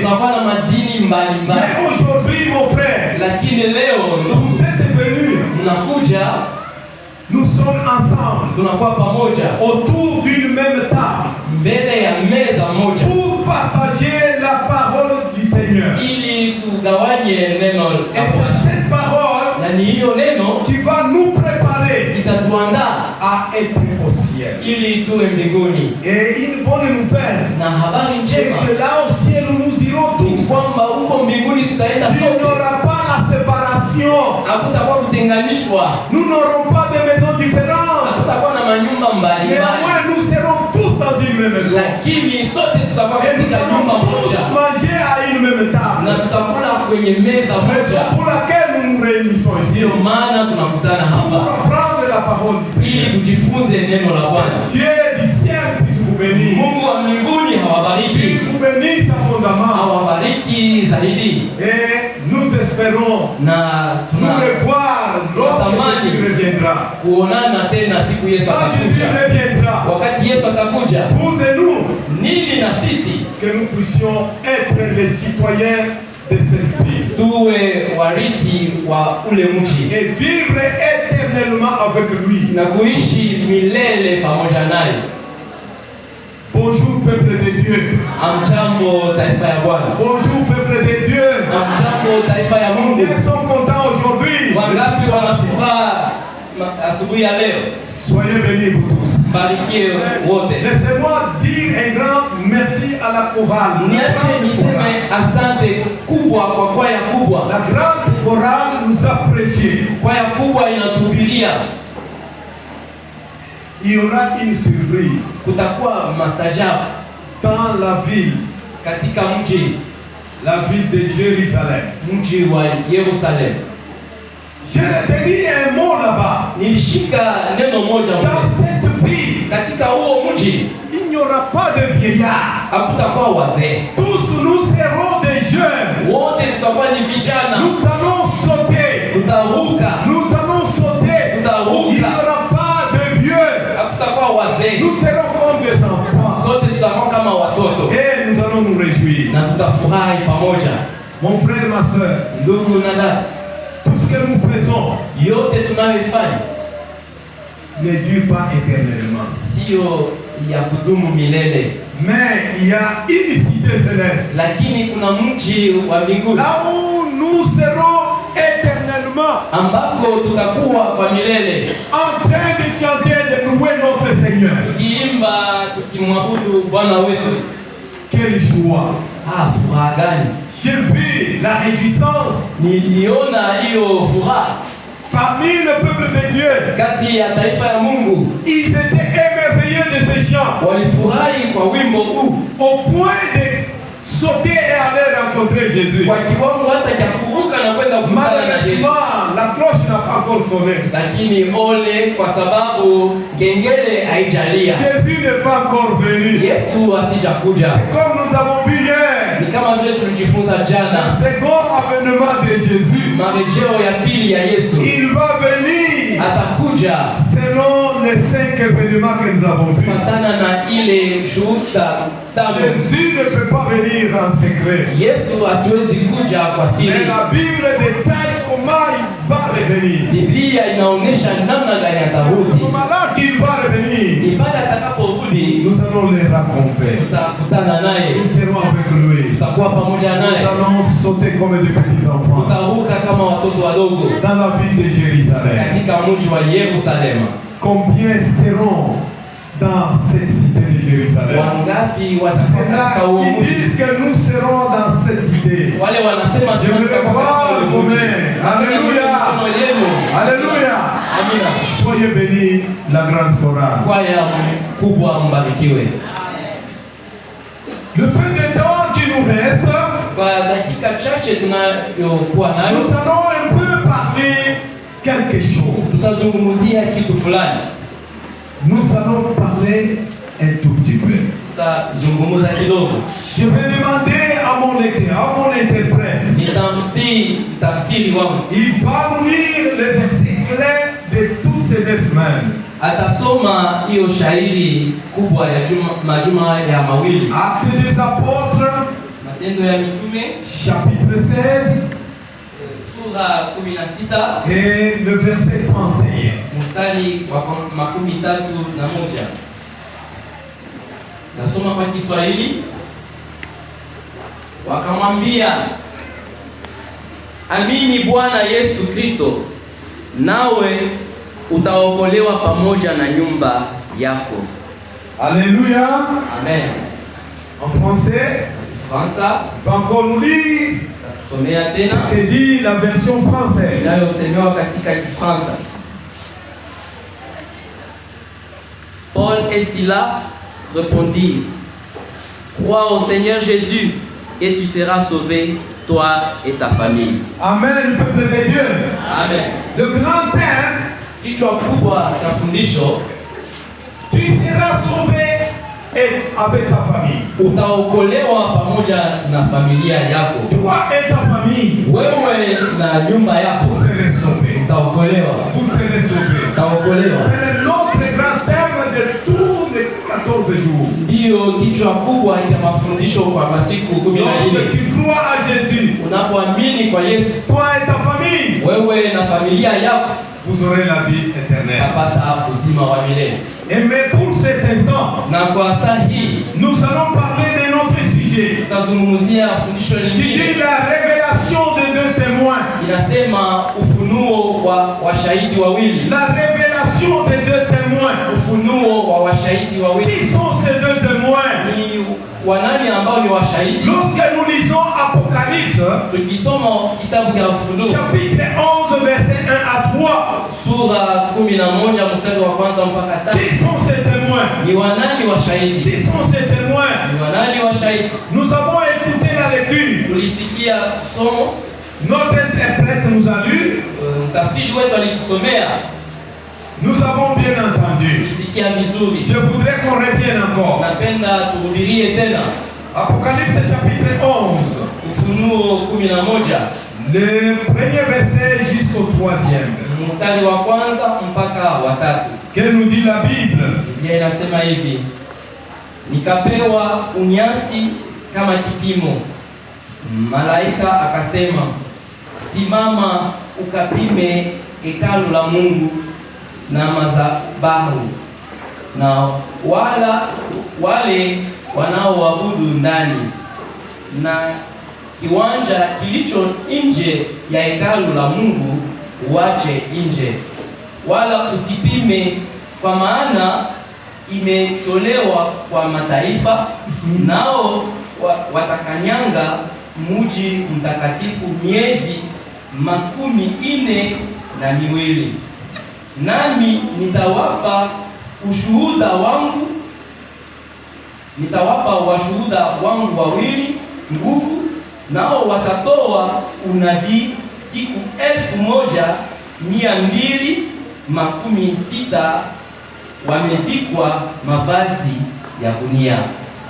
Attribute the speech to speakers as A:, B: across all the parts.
A: tunakuwa na madini mbalimbali.
B: Mais aujourd'hui, mon frère,
A: Lakini leo
B: vous êtes venus,
A: mnakuja,
B: nous sommes ensemble,
A: tunakuwa pamoja
B: autour d'une même table,
A: mbele ya meza moja
B: pour partager la parole du Seigneur.
A: ili tugawanye neno
B: Et
A: la Bwana.
B: c'est cette parole
A: Na ni hiyo neno
B: qui va nous préparer
A: itatuandaa
B: à être au ciel.
A: ili tuwe mbinguni.
B: Et une bonne nouvelle,
A: Na habari
B: et
A: njema
B: que là au ciel nous irons
A: ni
B: tous.
A: kwamba huko mbinguni tutaenda
B: Il n'y
A: sote,
B: aura pas la séparation.
A: hakutakuwa kutenganishwa,
B: Nous n'aurons pas de maisons différentes.
A: hatutakuwa na manyumba mbalimbali,
B: Néanmoins, nous serons tous dans une même maison.
A: lakini sote tutakuwa
B: Et nous
A: katika nyumba
B: allons
A: moja
B: tous manger à une même
A: na
B: table.
A: tutakula kwenye meza
B: Raison
A: moja.
B: pour laquelle nous nous réunissons ici.
A: Ndio maana tunakutana
B: Pour
A: hapa
B: apprendre la parole du
A: ili
B: Seigneur.
A: tujifunze neno la Bwana.
B: Dieu du ciel puisse vous bénir.
A: Mungu wa mbinguni
B: Qu'il
A: hawabariki,
B: vous bénisse abondamment.
A: hawabariki zaidi,
B: Et nous espérons
A: na
B: nous revoir lorsque
A: Natamani.
B: Jésus reviendra.
A: kuonana tena siku Yesu
B: Quand Jésus
A: atakuja.
B: reviendra,
A: Wakati Yesu atakuja,
B: vous et nous,
A: nini na sisi
B: que nous puissions être les citoyens de cette ville
A: tuwe warithi wa ule mji
B: et vivre éternellement avec lui.
A: na kuishi milele pamoja naye.
B: Bonjour peuple de Dieu.
A: Amjambo taifa ya Bwana,
B: Bonjour peuple de Dieu.
A: amjambo taifa ya Mungu.
B: Combien sont contents aujourd'hui?
A: Wangapi wanafuraha asubuhi ya leo?
B: Soyez bénis vous tous.
A: Barikiwe wote.
B: Laissez-moi dire un grand merci à la chorale. La
A: Niache
B: grande
A: niseme
B: chorale.
A: asante kubwa kwa kwaya kubwa.
B: La grande chorale nous a prêché.
A: Kwaya kubwa inatuhubiria.
B: Il y aura une surprise
A: Kutakuwa mastajabu
B: dans la ville,
A: katika mji,
B: la ville de Jérusalem.
A: mji wa Yerusalemu.
B: J'ai retenu un mot là-bas.
A: Nilishika neno moja
B: Dans
A: mle.
B: cette ville,
A: Katika huo mji
B: il n'y aura pas de vieillards.
A: hakutakuwa wazee,
B: Tous nous serons des jeunes.
A: wote tutakuwa ni vijana.
B: Nous allons sauter.
A: Tutaruka,
B: Nous allons sauter. Il n'y
A: tutaruka,
B: aura pas de vieux.
A: hakutakuwa wazee,
B: Nous serons comme des enfants.
A: sote tutakuwa kama watoto
B: Et nous allons nous réjouir.
A: na tutafurahi pamoja.
B: Mon frère, ma soeur,
A: Ndugu na dada,
B: tout ce que nous faisons
A: yote tunayoifanya
B: ne dure pas éternellement.
A: sio ya kudumu milele,
B: Mais il y a une cité céleste.
A: lakini kuna mji wa mbinguni
B: Là où nous serons éternellement
A: ambako tutakuwa kwa milele,
B: en train de chanter, de louer notre Seigneur.
A: tukiimba, tukimwabudu Bwana wetu.
B: Quelle joie!
A: Furaha gani!
B: J'ai vu la réjouissance
A: Niliona hiyo furaha
B: parmi le peuple de Dieu.
A: kati ya taifa ya Mungu,
B: Ils étaient émerveillés de ce chant
A: walifurahi kwa wimbo huu
B: au point de sauter et aller rencontrer Jésus.
A: kwa kiwango hata cha kuruka na kwenda kukutana na Yesu.
B: Malheureusement, la cloche n'a pas encore sonné.
A: Lakini ole kwa sababu kengele haijalia,
B: Jésus n'est pas encore venu.
A: Yesu asijakuja.
B: Comme nous avons vu hier,
A: Ni kama vile tulijifunza
B: le
A: jana,
B: second avènement de Jésus,
A: marejeo ya pili ya Yesu
B: il va venir
A: atakuja
B: selon les 5 événements que nous avons vus.
A: kufatana na ile shuhuda tano.
B: Jésus ne peut pas venir en secret.
A: Yesu asiwezi kuja kwa
B: Mais
A: siri.
B: la Bible détaille comment il va revenir.
A: Biblia inaonyesha namna gani atarudi.
B: Comment là qu'il va revenir,
A: Ni pale atakaporudi
B: nous allons les rencontrer.
A: tutakutana naye,
B: Nous serons avec lui.
A: tutakuwa pamoja
B: Nous
A: naye,
B: allons sauter comme des petits enfants
A: tutaruka kama watoto wadogo
B: dans la ville de Jérusalem.
A: katika mji wa Yerusalemu.
B: Combien seront dans cette cité de Jérusalem?
A: Wangapi watakuwa
B: C'est là
A: katika huo
B: qui
A: mji?
B: disent que nous serons dans cette cité.
A: Wale wanasema
B: J'aimerais
A: tutakuwa
B: voir
A: katika
B: vos
A: huo mji.
B: mains. Alléluia.
A: Mikono yenu.
B: Alléluia.
A: Amina.
B: Soyez bénis, la grande chorale.
A: Kwaya kubwa mbarikiwe.
B: Le peu de temps qui nous reste,
A: Kwa dakika chache tunayokuwa nayo,
B: nous allons un peu parler quelque chose.
A: tutazungumzia kitu fulani.
B: Nous allons parler un tout petit peu.
A: Tutazungumza kidogo.
B: Je vais demander à mon lecteur, à mon interprète,
A: Nitamsihi tafsiri wangu
B: il va nous lire les versets clés de toutes ces 2 semaines.
A: atasoma hiyo shairi kubwa ya majuma ya mawili,
B: Actes des apôtres,
A: Matendo ya Mitume
B: chapitre 16
A: sura 16
B: et le verset 31.
A: mstari wa 31. Nasoma kwa Kiswahili. Wakamwambia, amini Bwana Yesu Kristo, nawe utaokolewa pamoja na nyumba yako.
B: Alléluia.
A: Amen.
B: En français,
A: Fransa,
B: va encore nous lire
A: tusomea
B: ce
A: tena
B: que dit la version française.
A: inayosemewa katika Kifaransa. Paul et Silas répondirent, crois au Seigneur Jésus et tu seras sauvé, toi et ta famille.
B: Amen, peuple de Dieu.
A: Amen.
B: Le grand thème,
A: Kichwa kubwa cha fundisho,
B: tu seras sauvé et avec ta famille.
A: utaokolewa pamoja na familia yako.
B: Toi et ta famille,
A: Wewe na nyumba yako
B: vous serez sauvés.
A: utaokolewa.
B: Vous serez sauvés.
A: Utaokolewa.
B: C'est notre grand thème de tous les 14 jours.
A: Ndiyo kichwa kubwa cha mafundisho kwa masiku 14.
B: Lorsque tu crois à Jésus,
A: Unapoamini kwa Yesu,
B: toi et ta famille,
A: wewe na familia yako
B: vous aurez la vie éternelle.
A: utapata uzima wa milele.
B: Et mais pour cet instant,
A: Na kwa saa hii
B: nous allons parler de notre sujet.
A: tutazungumzia fundisho
B: Qui
A: lingine.
B: dit la révélation de deux témoins.
A: Inasema ufunuo wa washahidi wawili.
B: La révélation de deux témoins.
A: Ufunuo wa washahidi wawili.
B: Qui sont ces deux témoins?
A: Ni wanani ambao ni washahidi?
B: Lorsque nous lisons Apocalypse,
A: Tukisoma kitabu cha Ufunuo
B: chapitre 11, verset 1 à 3,
A: sura 11 mstari wa kwanza mpaka 5.
B: qui sont ces témoins?
A: Ni wanani washahidi?
B: Qui sont ces témoins?
A: Ni wanani washahidi?
B: Nous avons écouté la lecture.
A: Tulisikia somo,
B: Notre interprète nous a lu.
A: mtafsiri wetu alitusomea,
B: Nous avons bien entendu.
A: tulisikia vizuri.
B: Je voudrais qu'on revienne encore.
A: Napenda turudilie tena
B: Apocalypse chapitre 11,
A: Ufunuo 11
B: le premier verset jusqu'au 3e.
A: mstari wa kwanza mpaka wa 3.
B: Que nous dit la Bible?
A: Biblia inasema hivi: nikapewa unyasi kama kipimo. Malaika akasema, simama ukapime hekalu la Mungu na madhabahu na wale wanaoabudu ndani, na kiwanja kilicho nje ya hekalu la Mungu uache nje, wala usipime, kwa maana imetolewa kwa mataifa, nao watakanyanga mji mtakatifu miezi 42. Nami nitawapa washuhuda wangu wawili nguvu, nao watatoa unabii siku 1260, wamevikwa mavazi ya gunia.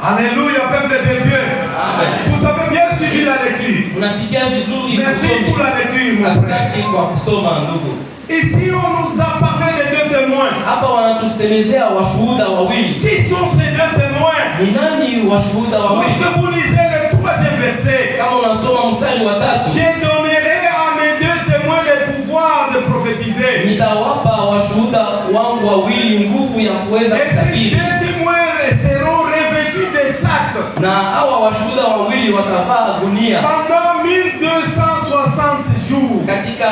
B: Alléluia, peuple de Dieu.
A: Amen.
B: Vous avez bien suivi la lecture.
A: Unasikia vizuri
B: Merci
A: kusoma.
B: pour la lecture, mon frère.
A: Asante kwa kusoma ndugu.
B: Ici, on nous a parlé de deux témoins.
A: Hapa wanatusemezea washuhuda wawili.
B: Qui sont ces deux témoins?
A: Ni nani washuhuda wawili?
B: Lorsque vous lisez le 3e verset,
A: Kama unasoma mstari wa 3,
B: je donnerai à mes deux témoins le pouvoir de prophétiser.
A: nitawapa washuhuda wangu wawili nguvu ya kuweza
B: Et ces
A: kutabiri.
B: deux témoins seront revêtus de sacs
A: Na hawa washuhuda wawili watavaa gunia
B: pendant 1260 jours.
A: katika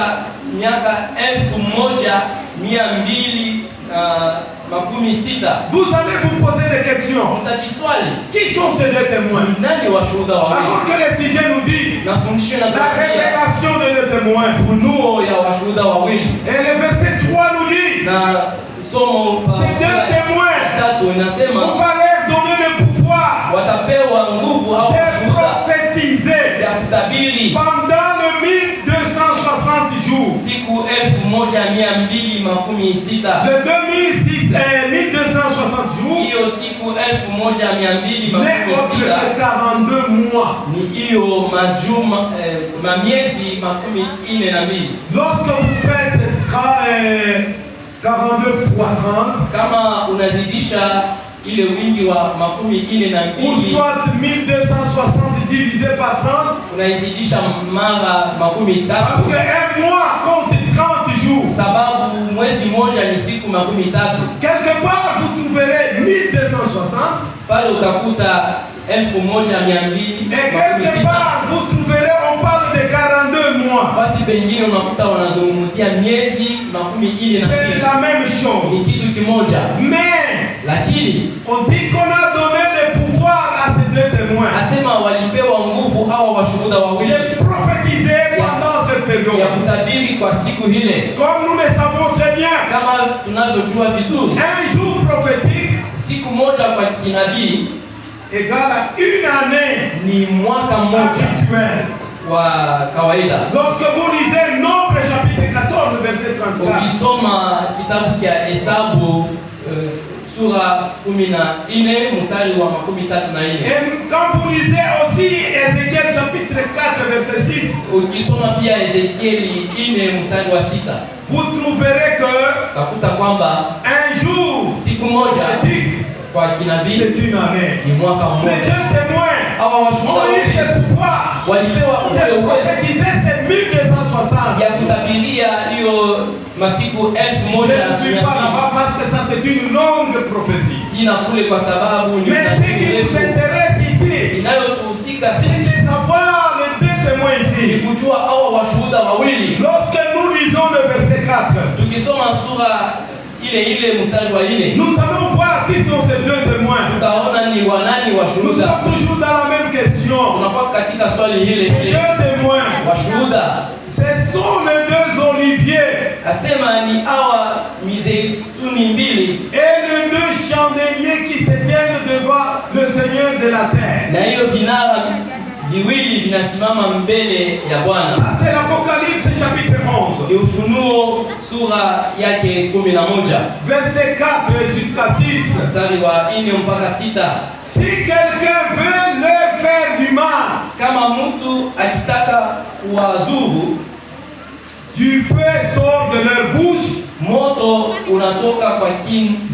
A: miaka 1260.
B: Vous allez vous poser des questions.
A: Mtajiswali,
B: Qui sont ces deux témoins?
A: ni nani washuhuda wawili?
B: Alors que le sujet nous dit
A: Na fundisho
B: la
A: na
B: révélation de deux témoins.
A: ufunuo ya washuhuda wawili.
B: Et le verset 3 nous dit
A: Na somo
B: ces deux témoins,
A: 3
B: on
A: inasema
B: va leur donner le pouvoir
A: watapewa nguvu au
B: de
A: ushuhuda
B: prophétiser
A: ya kutabiri
B: pendant le 1260 jours.
A: siku 1260.
B: Le 1260 jours
A: Hiyo siku
B: n'est autre
A: 1260
B: que 42 mois.
A: ni hiyo majuma mamiezi 42.
B: Lorsque vous faites 42 fois 30,
A: Kama unazidisha ile wingi wa makumi ine na
B: ou
A: mbili
B: soit 1260 divisé par 30,
A: unaizidisha mara makumi
B: parce
A: tatu,
B: qu'un mois compte 30 jours.
A: sababu mwezi moja ni siku makumi tatu.
B: Quelque part, vous trouverez 1260.
A: Pale utakuta 1260.
B: Et quelque part, vous trouverez, on parle de 42 mois.
A: Basi pengine unakuta wanazungumzia miezi makumi ine na
B: C'est
A: mbili.
B: la même
A: Ni
B: chose.
A: kitu kimoja,
B: Mais,
A: lakini
B: on dit qu'on a donné le pouvoir à ces deux témoins
A: asema walipewa nguvu hawa washuhuda wawili
B: de prophétiser pendant cette
A: ya
B: période.
A: kutabiri kwa siku ile.
B: Comme nous le savons très bien,
A: Kama tunavyojua vizuri,
B: un jour prophétique
A: siku moja kwa kinabii
B: égale à une année
A: ni mwaka mmoja
B: habituelle.
A: wa kawaida.
B: Lorsque vous lisez Nombre chapitre 14 verset 34,
A: Ukisoma kitabu cha Hesabu sura 14 mstari wa 34.
B: et quand vous lisez aussi Ézéchiel chapitre 4 verset 6,
A: Ukisoma pia Ezekieli 4 mstari wa 6,
B: vous trouverez que
A: utakuta kwamba
B: un jour
A: siku moja
B: prophétique,
A: kwa kinabii
B: c'est une année.
A: ni mwaka
B: Les
A: mmoja.
B: deux témoins
A: Hawa washuhuda
B: ont eu
A: wawili
B: ce pouvoir
A: walipewa ule
B: de
A: uwezo
B: prophétiser ces 1260.
A: ya kutabiria hiyo masiku
B: Je ne suis pas
A: 1200.
B: là-bas parce que ça c'est une longue prophétie.
A: Sina kule kwa sababu ni
B: Mais ce qui nous intéresse ici,
A: inayotuhusika
B: c'est
A: sisi
B: de savoir les deux témoins
A: ni
B: ici.
A: kujua hawa washuhuda wawili.
B: Lorsque nous lisons le verset 4,
A: Tukisoma sura ile mstari wa 4,
B: nous allons voir qui sont ces deux témoins.
A: tutaona ni wanani
B: Nous
A: washuhuda.
B: sommes toujours dans la même question.
A: Tunakuwa katika swali hile
B: Ces
A: hile,
B: deux témoins,
A: washuhuda
B: ce sont les deux oliviers
A: asema ni hawa mizeituni mbili
B: et les deux chandeliers qui se tiennent devant le Seigneur de la terre.
A: na hiyo vinara viwili vinasimama mbele ya Bwana.
B: Ça c'est l'Apocalypse chapitre 11,
A: Ni Ufunuo sura yake 11
B: verset 4 jusqu'à 6.
A: mstari wa 4 mpaka 6.
B: Si quelqu'un veut leur faire du mal,
A: Kama mtu akitaka kuwazuru,
B: du feu sort de leur bouche
A: moto unatoka kwa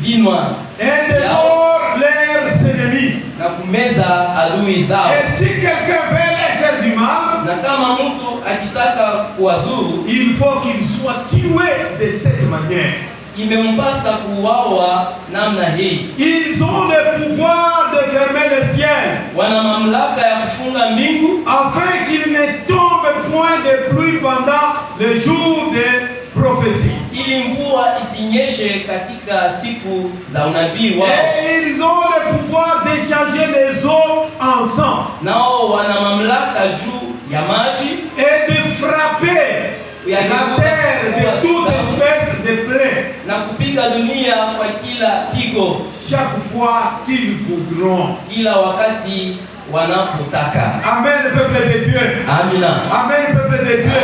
A: vinywa
B: et dévore leurs ennemis.
A: na kumeza adui zao.
B: Et si quelqu'un veut leur faire du mal,
A: Na kama mtu akitaka kuwazuru,
B: il faut qu'il soit tué de cette manière.
A: imempasa kuuawa namna hii.
B: Ils ont le pouvoir de fermer le ciel
A: Wana mamlaka ya kufunga mbingu
B: afin qu'il ne tombe point de pluie pendant le jour de prophétie.
A: ili mvua isinyeshe katika siku za unabii wao.
B: Et ils ont le pouvoir d'échanger les eaux en sang
A: Nao wana mamlaka juu ya maji
B: et de frapper la terre de toute espèce de plaies
A: na kupiga dunia kwa kila pigo,
B: chaque fois qu'ils voudront.
A: kila wakati wanapotaka.
B: Amen, peuple de Dieu.
A: Amina.
B: Amen, peuple de Dieu.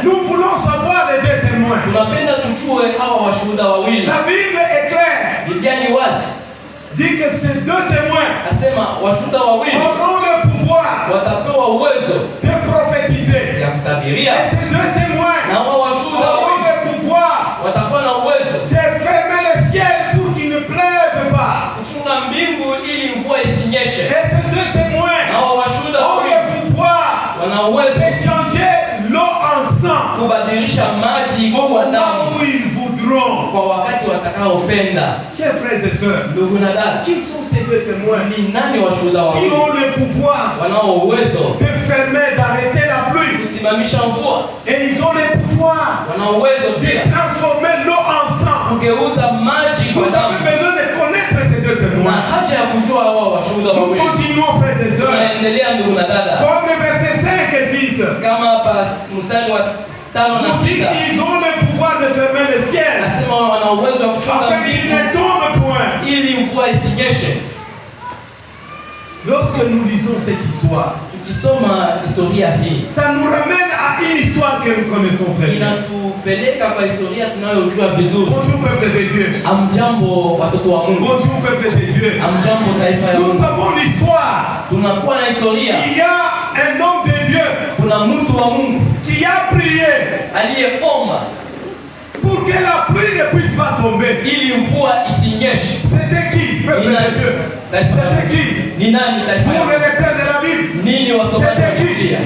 B: Nous voulons savoir les deux témoins.
A: Tunapenda tujue hawa washuhuda wawili.
B: La Bible est claire.
A: Biblia ni wazi,
B: Dit que ces deux témoins
A: asema washuhuda wawili
B: auront le pouvoir
A: watapewa uwezo
B: de prophétiser.
A: ya kutabiria,
B: Et ces deux témoins
A: na hao washuhuda
B: auront
A: wawili
B: le pouvoir
A: watakuwa na uwezo
B: de fermer le ciel pour qu'il ne pleuve pas.
A: kufunga mbingu ili mvua isinyeshe.
B: Et ces deux témoins
A: Na hao washuhuda
B: ont
A: wawili
B: le pouvoir
A: wana uwezo
B: d'échanger l'eau en sang
A: kubadilisha maji
B: au
A: kuwa
B: moment
A: damu
B: où ils voudront.
A: kwa wakati watakaopenda.
B: Chers frères et sœurs,
A: Ndugu na dada,
B: qui sont ces deux témoins
A: ni nani washuhuda
B: qui
A: wawili
B: ont le pouvoir
A: wanao uwezo
B: de fermer, d'arrêter la pluie?
A: kusimamisha mvua?
B: Et ils ont le pouvoir
A: Wana uwezo
B: de
A: pia
B: transformer l'eau en sang.
A: kugeuza maji
B: Vous
A: kwa damu.
B: avez besoin de connaître ces deux
A: Na
B: témoins.
A: haja ya kujua hawa washuhuda
B: Nous
A: wawili.
B: continuons, frères et sœurs.
A: Tunaendelea ndugu na dada,
B: Comme le verset 5 et 6.
A: kama hapa mstari wa 5 na
B: Nous dit
A: 6
B: qu'ils ont le pouvoir de fermer le ciel
A: nasema wana uwezo wa kufunga
B: afin qu'il
A: mbingu
B: ne tombe point.
A: ili mvua isinyeshe.
B: Lorsque nous lisons cette histoire,
A: Tukisoma historia hii
B: ça nous ramène à une histoire que nous connaissons très bien.
A: inatupeleka kwa historia tunayojua vizuri.
B: Bonjour peuple de Dieu.
A: Amjambo watoto wa Mungu,
B: Bonjour peuple de Dieu.
A: amjambo taifa ya
B: Nous
A: Mungu.
B: avons l'histoire.
A: Tunakuwa na historia,
B: Il y a un homme de Dieu
A: kuna mtu wa Mungu
B: qui a prié
A: aliyeomba
B: pour que la pluie ne puisse pas tomber.
A: ili mvua isinyeshe.
B: C'était qui? peuple de Dieu? C'était qui?
A: Ni nani taifa?
B: Pour le lecteur de la Bible,
A: Nini wasomaji wa
B: c'était qui?
A: Biblia?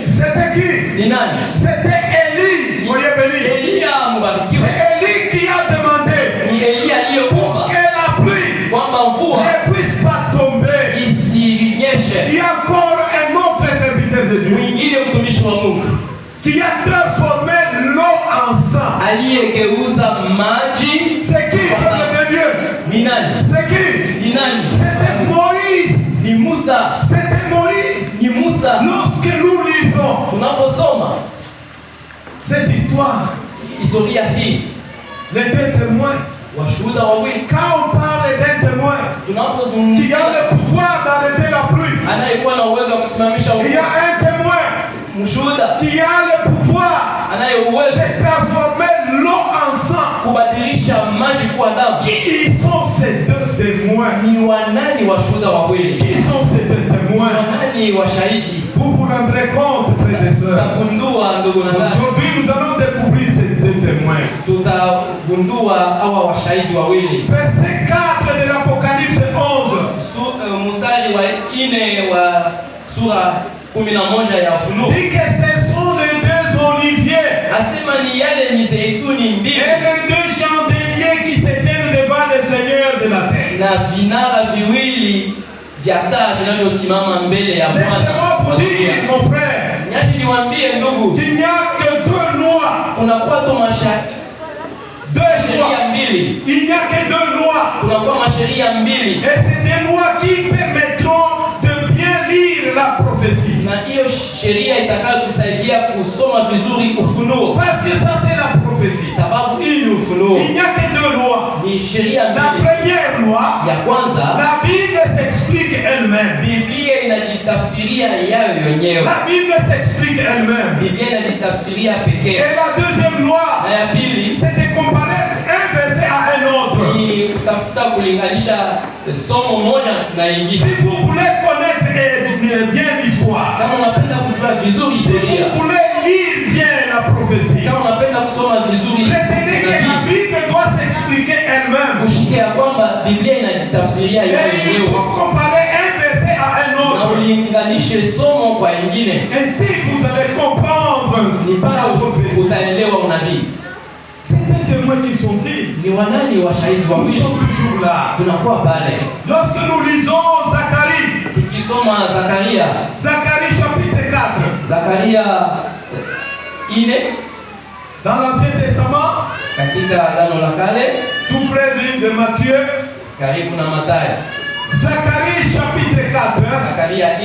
B: C'était qui?
A: Ni nani?
B: C'était Élie. Soyez bénis.
A: Elia mbarikiwe.
B: C'est Élie qui a demandé
A: Ni Elia
B: pour
A: aliyoomba
B: que la pluie
A: kwamba mvua
B: ne puisse pas tomber.
A: isinyeshe.
B: Il y a encore un autre serviteur de Dieu
A: Mwingine mtumishi wa Mungu
B: qui a transformé l'eau en sang.
A: aliyegeuza maji.
B: C'est qui, peuple de Dieu?
A: Ni nani?
B: C'est qui?
A: Ni nani?
B: C'était Moïse.
A: Ni Musa.
B: C'était Moïse.
A: Ni Musa.
B: Lorsque nous lisons
A: Tunaposoma
B: cette histoire,
A: historia hii,
B: les deux témoins,
A: washuhuda wawili,
B: quand on parle d'un témoin qui
A: tunapozungumzia
B: a le pouvoir d'arrêter la pluie,
A: anayekuwa na uwezo wa kusimamisha
B: il y a
A: mvua,
B: un témoin
A: mshuhuda
B: qui a le pouvoir
A: anaye uwezo
B: de transformer l'eau en sang.
A: kubadilisha maji kuwa damu.
B: Qui sont ces deux témoins?
A: Ni wanani washuhuda wawili?
B: Qui sont ces deux témoins?
A: Wanani washahidi?
B: Vous vous rendrez compte, frères et sœurs.
A: Tutagundua ndugu na dada,
B: Aujourd'hui, nous allons découvrir ces deux témoins.
A: tutagundua hawa washahidi wawili.
B: Verset 4 de l'Apocalypse 11.
A: Mstari wa 4 wa sura 11 ya Ufunuo
B: Dit que ce sont les deux oliviers
A: asema ni yale mizeituni
B: et
A: mbili
B: les deux chandeliers qui se tiennent devant le Seigneur de la terre.
A: na vinara viwili vya taa vinavyosimama mbele ya Bwana
B: Laissez-moi
A: wa
B: vous dire,
A: dunia.
B: mon frère,
A: Niache niwaambie ndugu,
B: qu'il n'y a que deux lois.
A: kunakuwa tu
B: Deux
A: sheria
B: lois.
A: mbili,
B: Il n'y a que deux lois.
A: kunakuwa masheria mbili,
B: Et c'est des lois qui permettront de bien lire la prophétie.
A: na hiyo sheria itakayotusaidia kusoma vizuri Ufunuo,
B: Parce que ça, c'est la prophétie.
A: sababu hii ni Ufunuo,
B: Il n'y a que deux lois.
A: ni sheria
B: La
A: mbili.
B: première loi,
A: Ya kwanza,
B: la Bible s'explique elle-même.
A: Biblia inajitafsiria yayo yenyewe.
B: La Bible s'explique elle-même.
A: Biblia inajitafsiria pekee.
B: Et la deuxième loi,
A: Na ya pili
B: c'est de comparer un verset à un autre.
A: ni kutafuta kulinganisha somo moja na
B: Si
A: ingine.
B: vous voulez connaître bien l'histoire,
A: Kama unapenda kujua vizuri
B: si
A: historia,
B: vous voulez lire bien la prophétie,
A: kama unapenda kusoma vizuri
B: retenez que la
A: nabii,
B: Bible doit s'expliquer elle-même.
A: ushike ya kwamba Biblia inajitafsiria
B: Et
A: yayo
B: il
A: yenyewe
B: faut comparer un verset à un
A: na
B: autre.
A: ulinganishe somo kwa ingine,
B: Ainsi, vous allez comprendre
A: ni
B: la
A: pale
B: prophétie.
A: utaelewa unabii.
B: C'est des témoins qui sont ils.
A: Ni wanani washahidi
B: Nous
A: wawili?
B: sommes toujours là.
A: Tunakuwa pale
B: Lorsque nous lisons Zacharie,
A: tukisoma Zakaria,
B: Zacharie chapitre 4,
A: Zakaria 4
B: dans l'Ancien Testament,
A: katika Agano la Kale
B: tout près de Matthieu,
A: karibu na Mathayo.
B: Zacharie chapitre 4
A: Zakaria 4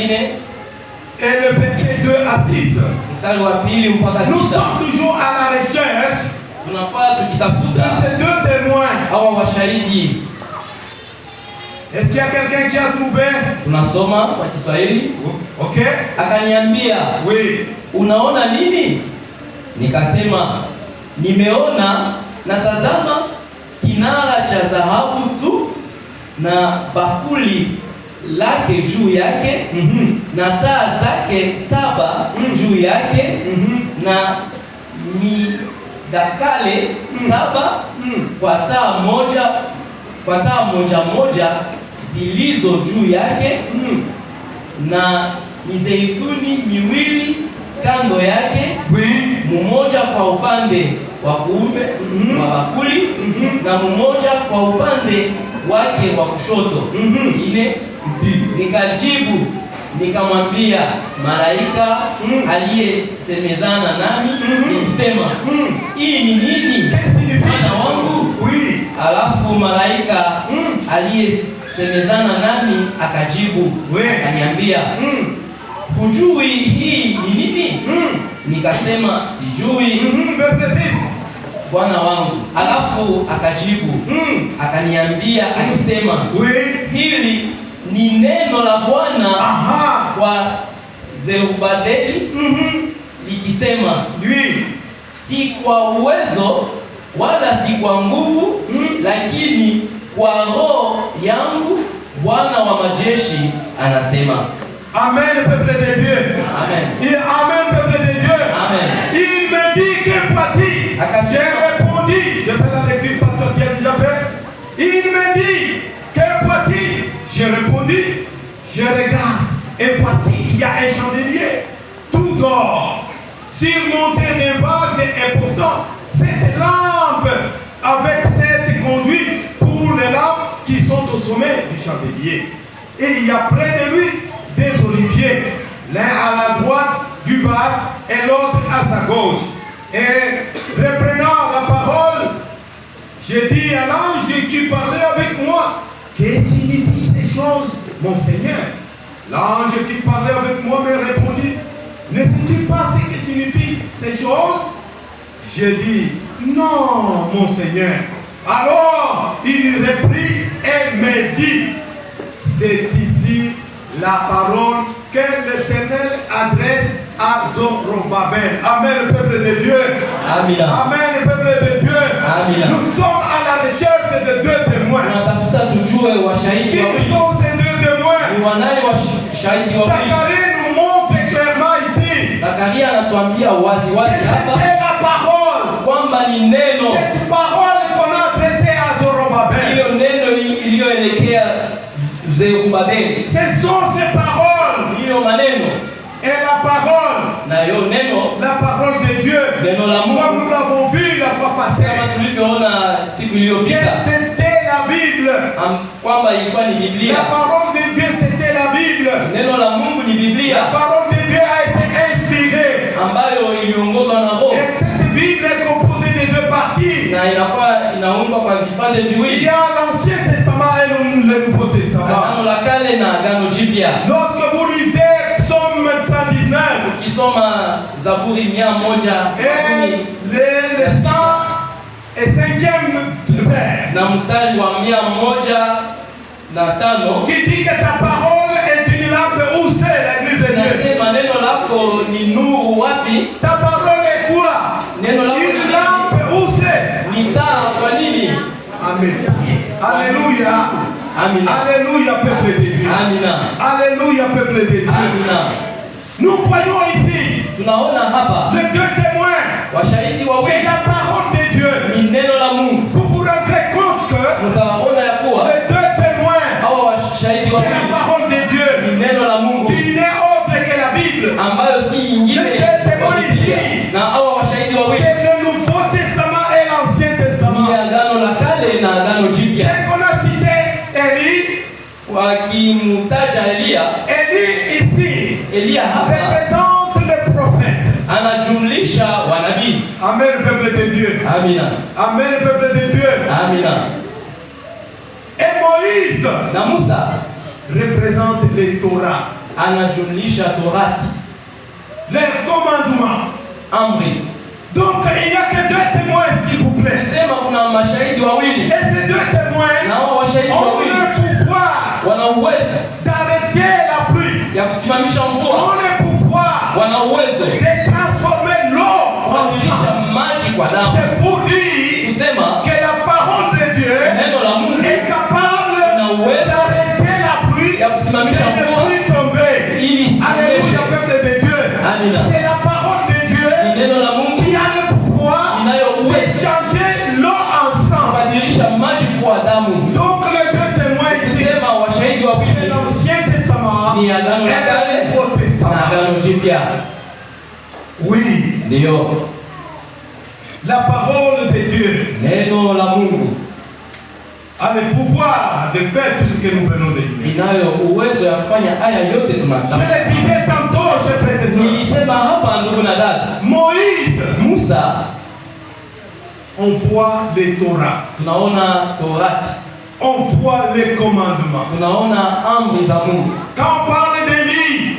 B: et le verset 2 à 6.
A: mstari wa 2 mpaka
B: Nous
A: 6.
B: sommes toujours à la recherche
A: Tunakuwa
B: de
A: tukitafuta
B: ces deux témoins.
A: hawa washahidi.
B: Est-ce qu'il y a quelqu'un qui a trouvé?
A: Tunasoma kwa Kiswahili.
B: Ok?
A: Akaniambia,
B: Oui.
A: unaona nini? Nikasema, nimeona na tazama kinara cha dhahabu tu na bakuli lake juu yake na taa zake 7 juu yake na midakale 7 kwa taa moja moja zilizo juu yake na mizeituni miwili kando yake,
B: Oui.
A: mmoja kwa upande wa kuume wa bakuli na mmoja kwa upande wake wa kushoto. Ine nikajibu nikamwambia malaika aliyesemezana nami nikisema, hii ni nini Bwana wangu?
B: Oui.
A: Alafu malaika aliyesemezana nami akajibu akaniambia, hujui hii ni nini? Nikasema sijui
B: Verset 6.
A: Bwana wangu. Alafu akajibu akaniambia akisema,
B: Oui.
A: hili ni neno la Bwana
B: Aha.
A: kwa Zerubabeli likisema,
B: Oui.
A: si kwa uwezo wala si kwa nguvu, lakini kwa roho yangu, Bwana wa majeshi anasema.
B: Amen, peuple de Dieu.
A: Amen.
B: Et Amen, peuple de Dieu.
A: Amen.
B: Il me dit, que vois-tu? J'ai répondu. Je fais la lecture parce que tu as déjà fait. Il me dit, que vois-tu? il y a un chandelier, tout d'or, surmonté d'un vase important. Cette lampe avec cette conduite pour les lampes qui sont au sommet du chandelier. Et il y a près de lui des oliviers, l'un à la droite du vase et l'autre à sa gauche. Et reprenant la parole, j'ai dit à l'ange qui parlait avec moi, que signifient ces choses, mon Seigneur? L'ange qui parlait avec moi me répondit, ne sais-tu pas ce que signifient ces choses? J'ai dit, non, mon Seigneur. Alors, il reprit et me dit, c'est ici la parole que l'Éternel adresse à Zorobabel. Amen, le peuple de Dieu.
A: Amen.
B: Amen, le peuple de Dieu.
A: Amen.
B: Nous sommes à la recherche de deux témoins. Qui sont ces deux témoins? Zacharie nous montre clairement ici. C'était la parole. Cette parole qu'on a adressée à Zorobabel. Ce sont ces paroles. Et la parole de Dieu, comme nous l'avons vu la fois passée, que c'était la Bible. La parole de Dieu, c'était la Bible. La parole de Dieu a été inspirée. Et cette Bible est composée de deux parties. Il y a l'Ancien Testament et le Nouveau Testament. Lorsque vous lisez Psaume 119 et le 105e vers, qui dit que ta parole est une lampe. Où c'est l'église de Dieu? Ta parole est quoi? Une lampe. Où c'est? Amen. Alléluia. Alléluia, peuple de Dieu. Alléluia, peuple de Dieu. Nous voyons ici les deux témoins. C'est la parole de Dieu. Vous vous rendrez compte que les deux témoins, c'est la parole de Dieu qui n'est autre que la Bible. Les deux témoins ici, c'est le Nouveau Testament et l'Ancien Testament. Dès qu'on a cité Élie, Élie ici représente le prophète. Amen, le peuple de Dieu. Amen, le peuple de Dieu. Et Moïse représente les Torah. Les commandements. Donc il n'y a que deux témoins, s'il vous plaît. Et ces deux témoins ont le pouvoir d'arrêter la pluie. Ont le pouvoir de transformer l'eau en sang. C'est pour dire que la parole de Dieu est capable d'arrêter la pluie, de ne plus tomber. Alléluia, peuple de Dieu. C'est la parole de Dieu qui a le pouvoir de changer l'eau en sang. Donc les deux témoins ici, c'est l'Ancien Testament et le Nouveau Testament. Oui. La parole de Dieu a le pouvoir de faire tout ce que nous venons de dire. Je le disais tantôt, je précise. Moïse, on voit les Torah. On voit les commandements. Quand on parle d'Élie,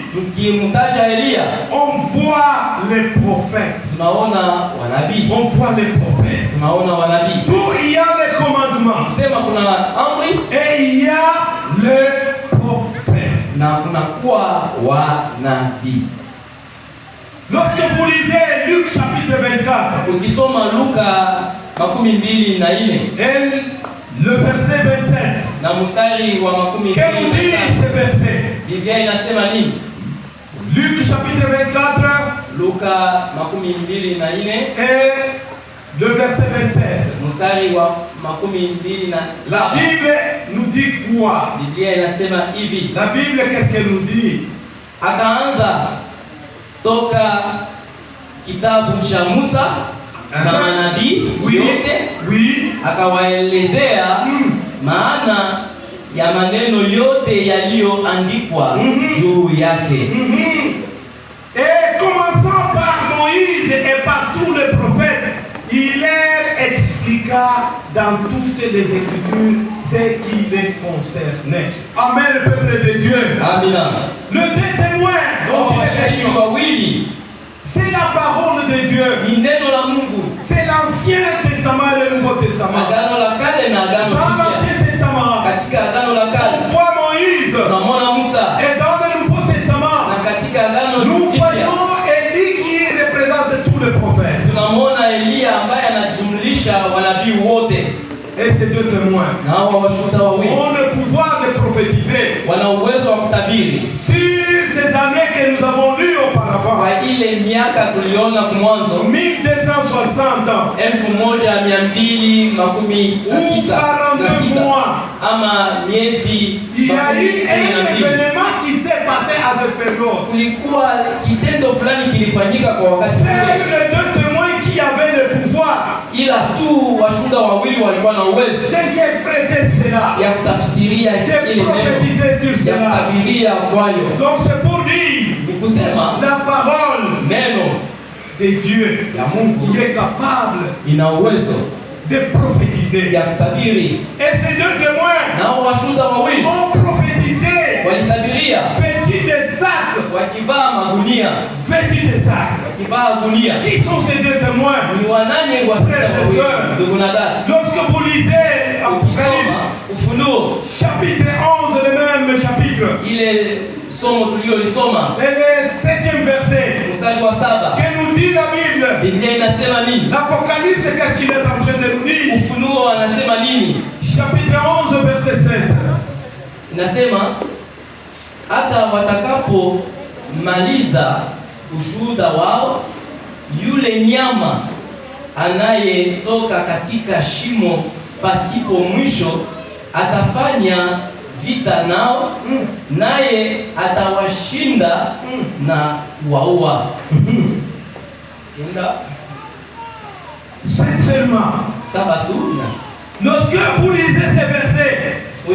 B: on voit les prophètes. On voit les prophètes. D'où il y a les commandements. Et il y a les prophètes. Lorsque vous lisez Luc chapitre 24, et le verset 27, qu'est-ce nous dit ce verset? Luc chapitre 24, et le verset 27. La Bible nous dit quoi? La Bible, qu'est-ce qu'elle nous dit?
A: akaanza toka kitabu cha Musa na manabii yote, akawaelezea maana ya maneno yote yaliyoandikwa juu yake.
B: Et commençant par Moïse et par tous les prophètes, il leur expliqua dans toutes les Écritures ce qui les concernait. Amen, le peuple de Dieu.
A: Amen.
B: Le deux témoins dont il est question, c'est la parole de Dieu. C'est l'Ancien Testament et le Nouveau Testament. Dans l'Ancien Testament, on voit Moïse. Et dans le Nouveau Testament, nous voyons Élie qui représente tous les prophètes. Et ces deux témoins ont le pouvoir de prophétiser sur ces années que nous avons lues auparavant. 1260 ans ou 42 mois. Il y a eu un événement qui s'est passé à cette période. C'est les deux témoins qui avaient le pouvoir d'interpréter cela, de prophétiser sur cela. Donc c'est pour dire la parole de Dieu qui est capable de prophétiser. Et ces deux témoins ont prophétisé vêtus de sacs. Vêtus de sacs. Qui sont ces deux témoins? Frères et sœurs, lorsque vous lisez Apocalypse, chapitre 11, le même chapitre, et le 7e verset, que nous dit la Bible. L'Apocalypse, qu'est-ce qu'il est en train de nous dire? Chapitre 11, verset 7.
A: Inasema hata watakapo maliza ushuhuda wao, yule nyama anayetoka katika shimo pasipo mwisho atafanya vita nao, naye atawashinda na kuwaua.
B: Sincèrement, lorsque vous lisez ces versets, vous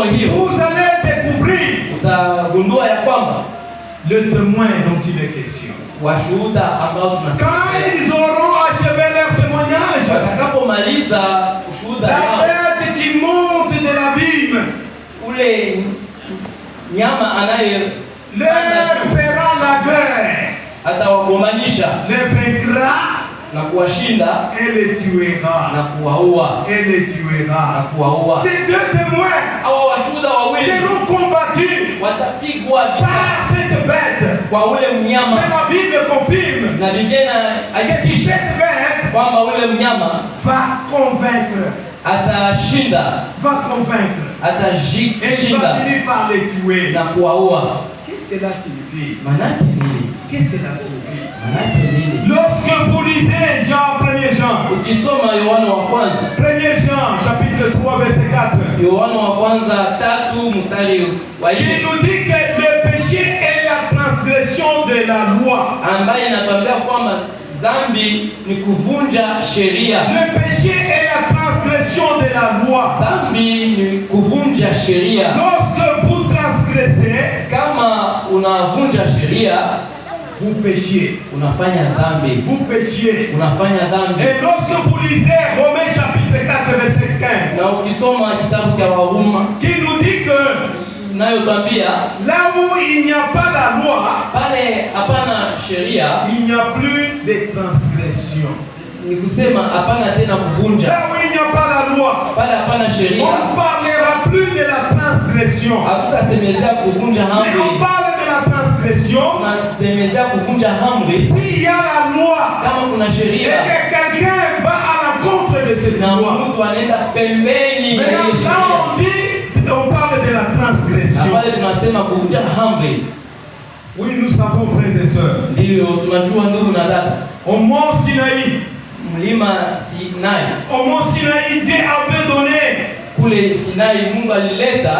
B: allez découvrir le témoin dont il est question. Quand ils auront achevé leur témoignage, la bête qui monte de l'abîme leur fera la guerre, les vaincra
A: na kuwashinda
B: et les tuera,
A: na kuwaua,
B: et les tuera,
A: na kuwaua.
B: Ces deux témoins seront combattus par cette bête.
A: Kwa ule mnyama.
B: Mais la Bible confirme
A: na Biblia
B: que cette bête
A: kwamba ule mnyama
B: va convaincre,
A: atashinda,
B: va convaincre,
A: atashinda,
B: et il va finir par les tuer.
A: Na kuwaua.
B: Qu'est-ce que cela signifie?
A: Manake nini?
B: Qu'est-ce que cela signifie?
A: Manake nini?
B: Lorsque vous lisez Jean 1er Jean,
A: ukisoma Yohana wa kwanza,
B: 1er Jean chapitre 3 verset 4,
A: Yohana wa kwanza 3 mstari wa 4,
B: il nous dit que le péché est la transgression de la loi.
A: Ambaye inatuambia kwamba dhambi ni kuvunja sheria.
B: Le péché est la transgression de la loi.
A: Dhambi ni kuvunja sheria.
B: Lorsque vous transgressez,
A: kama unavunja sheria,
B: vous péchiez.
A: Unafanya dhambi.
B: Vous péchiez.
A: Unafanya dhambi.
B: Et lorsque vous lisez Romains chapitre 4 verset 15,
A: na ukisoma kitabu cha Waroma,
B: qui nous dit que
A: là
B: où il n'y a pas la loi, il n'y a plus de transgression.
A: Ni kusema hapana tena kuvunja.
B: Là où il n'y a pas la loi, on ne parlera plus de la transgression.
A: Hatutasemezea kuvunja amri.
B: Mais on parle de la transgression.
A: Tunasemezea kuvunja amri.
B: S'il y a la loi,
A: kama kuna
B: et
A: sheria,
B: que quelqu'un va à l'encontre de cette loi,
A: mtu anaenda pembeni ya sheria,
B: on parle de la transgression.
A: Pale tunasema kuvunja amri.
B: Oui, nous savons, frères et sœurs.
A: Ndio tunajua ndugu na dada.
B: Au mont Sinaï,
A: mlima Sinai.
B: Au mont Sinaï, Dieu avait donné.
A: Kule Sinai Mungu alileta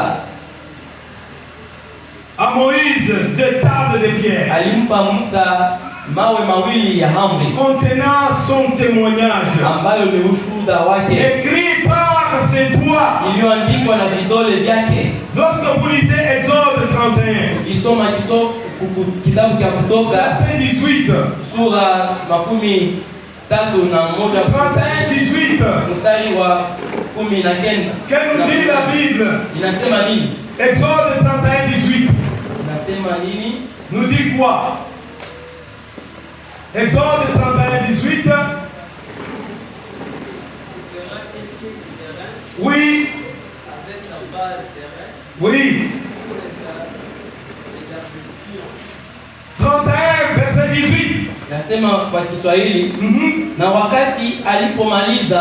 B: à Moïse des tables de pierre
A: alimpa Musa mawe mawili ya amri
B: contenant son témoignage,
A: ambayo ni ushuhuda wake,
B: écrit par ses doigts.
A: iliyoandikwa na vidole vyake.
B: Lorsque vous lisez Exode 31,
A: Ukisoma kitabu cha Kutoka
B: verset 18,
A: sura 31
B: 31-18,
A: mstari wa 19,
B: que nous dit la Bible?
A: inasema nini?
B: Exode 31-18
A: Inasema nini?
B: nous dit quoi? Exode 31-18. Oui. Oui. 31 verset 18.
A: Nasema kwa Kiswahili, na wakati alipomaliza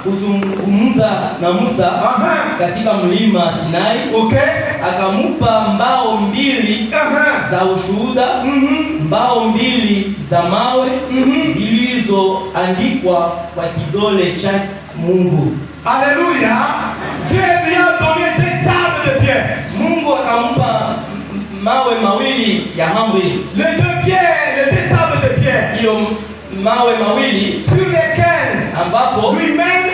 A: kuzungumza na Musa katika mlima Sinai, akamupa mbao mbili za ushuhuda, mbao mbili za mawe zilizoandikwa kwa kidole cha Mungu.
B: Alléluia. Dieu lui a donné des tables de pierre.
A: Mungu akampa mawe mawili ya amri.
B: Les deux pierres, les deux tables de pierre.
A: Hiyo mawe mawili
B: sur lesquelles
A: ambapo
B: lui-même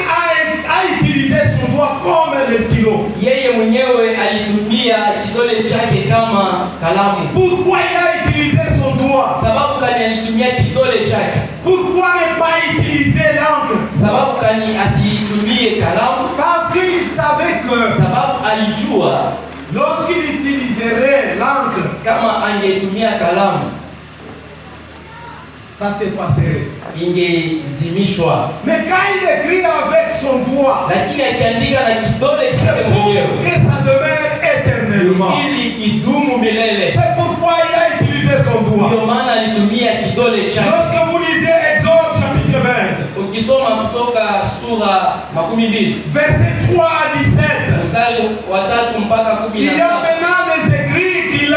B: a utilisé son doigt comme le stylo.
A: Yeye mwenyewe alitumia kidole chake kama kalamu.
B: Pourquoi il a utilisé son doigt?
A: Sababu kani alitumia kidole chake?
B: Pourquoi ne pas utiliser l'encre?
A: Sababu kani asitumie kalamu?
B: Parce qu'il savait que
A: sababu alijua
B: lorsqu'il utiliserait l'encre,
A: kama angetumia kalamu,
B: ça s'effacerait,
A: ingezimishwa.
B: Mais quand il écrit avec son doigt,
A: lakini akiandika na kidole chake mwenyewe,
B: que ça demeure éternellement.
A: Ili idumu milele.
B: C'est pourquoi il a utilisé son doigt.
A: Ndio maana alitumia kidole chake.
B: Lorsque vous lisez Exode chapitre 20,
A: ukisoma Kutoka sura 12
B: verset 3 à 17,
A: mstari wa 3 mpaka 17,
B: il y a maintenant les écrits qu'il a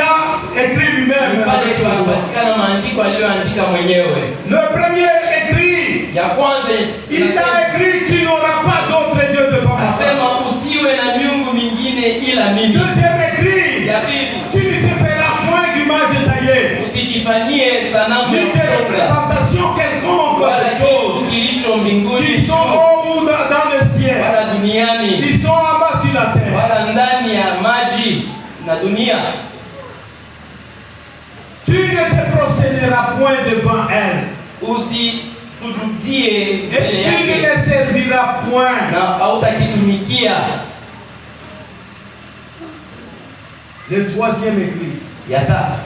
B: écrit lui-même.
A: Pale tunapatikana maandiko aliyoandika mwenyewe.
B: Le premier écrit,
A: ya kwanza,
B: il a écrit tu n'auras pas d'autre Dieu devant moi.
A: Asema usiwe na miungu mingine ila mimi.
B: Deuxième écrit,
A: ya pili,
B: tu ne te feras point d'image taillée,
A: usijifanyie sanamu
B: ni
A: ya
B: de
A: kuchonga
B: représentation quelconque
A: wala
B: de choses
A: kilicho mbinguni
B: qui sont au ou dans le ciel,
A: wala duniani
B: qui sont en bas sur la terre.
A: wala ndani ya maji na dunia.
B: Tu ne te prosterneras point devant elle.
A: Usisujudie
B: Et
A: mbele
B: tu ne
A: yake
B: les serviras point.
A: na hautakitumikia.
B: Le troisième écrit,
A: ya tatu,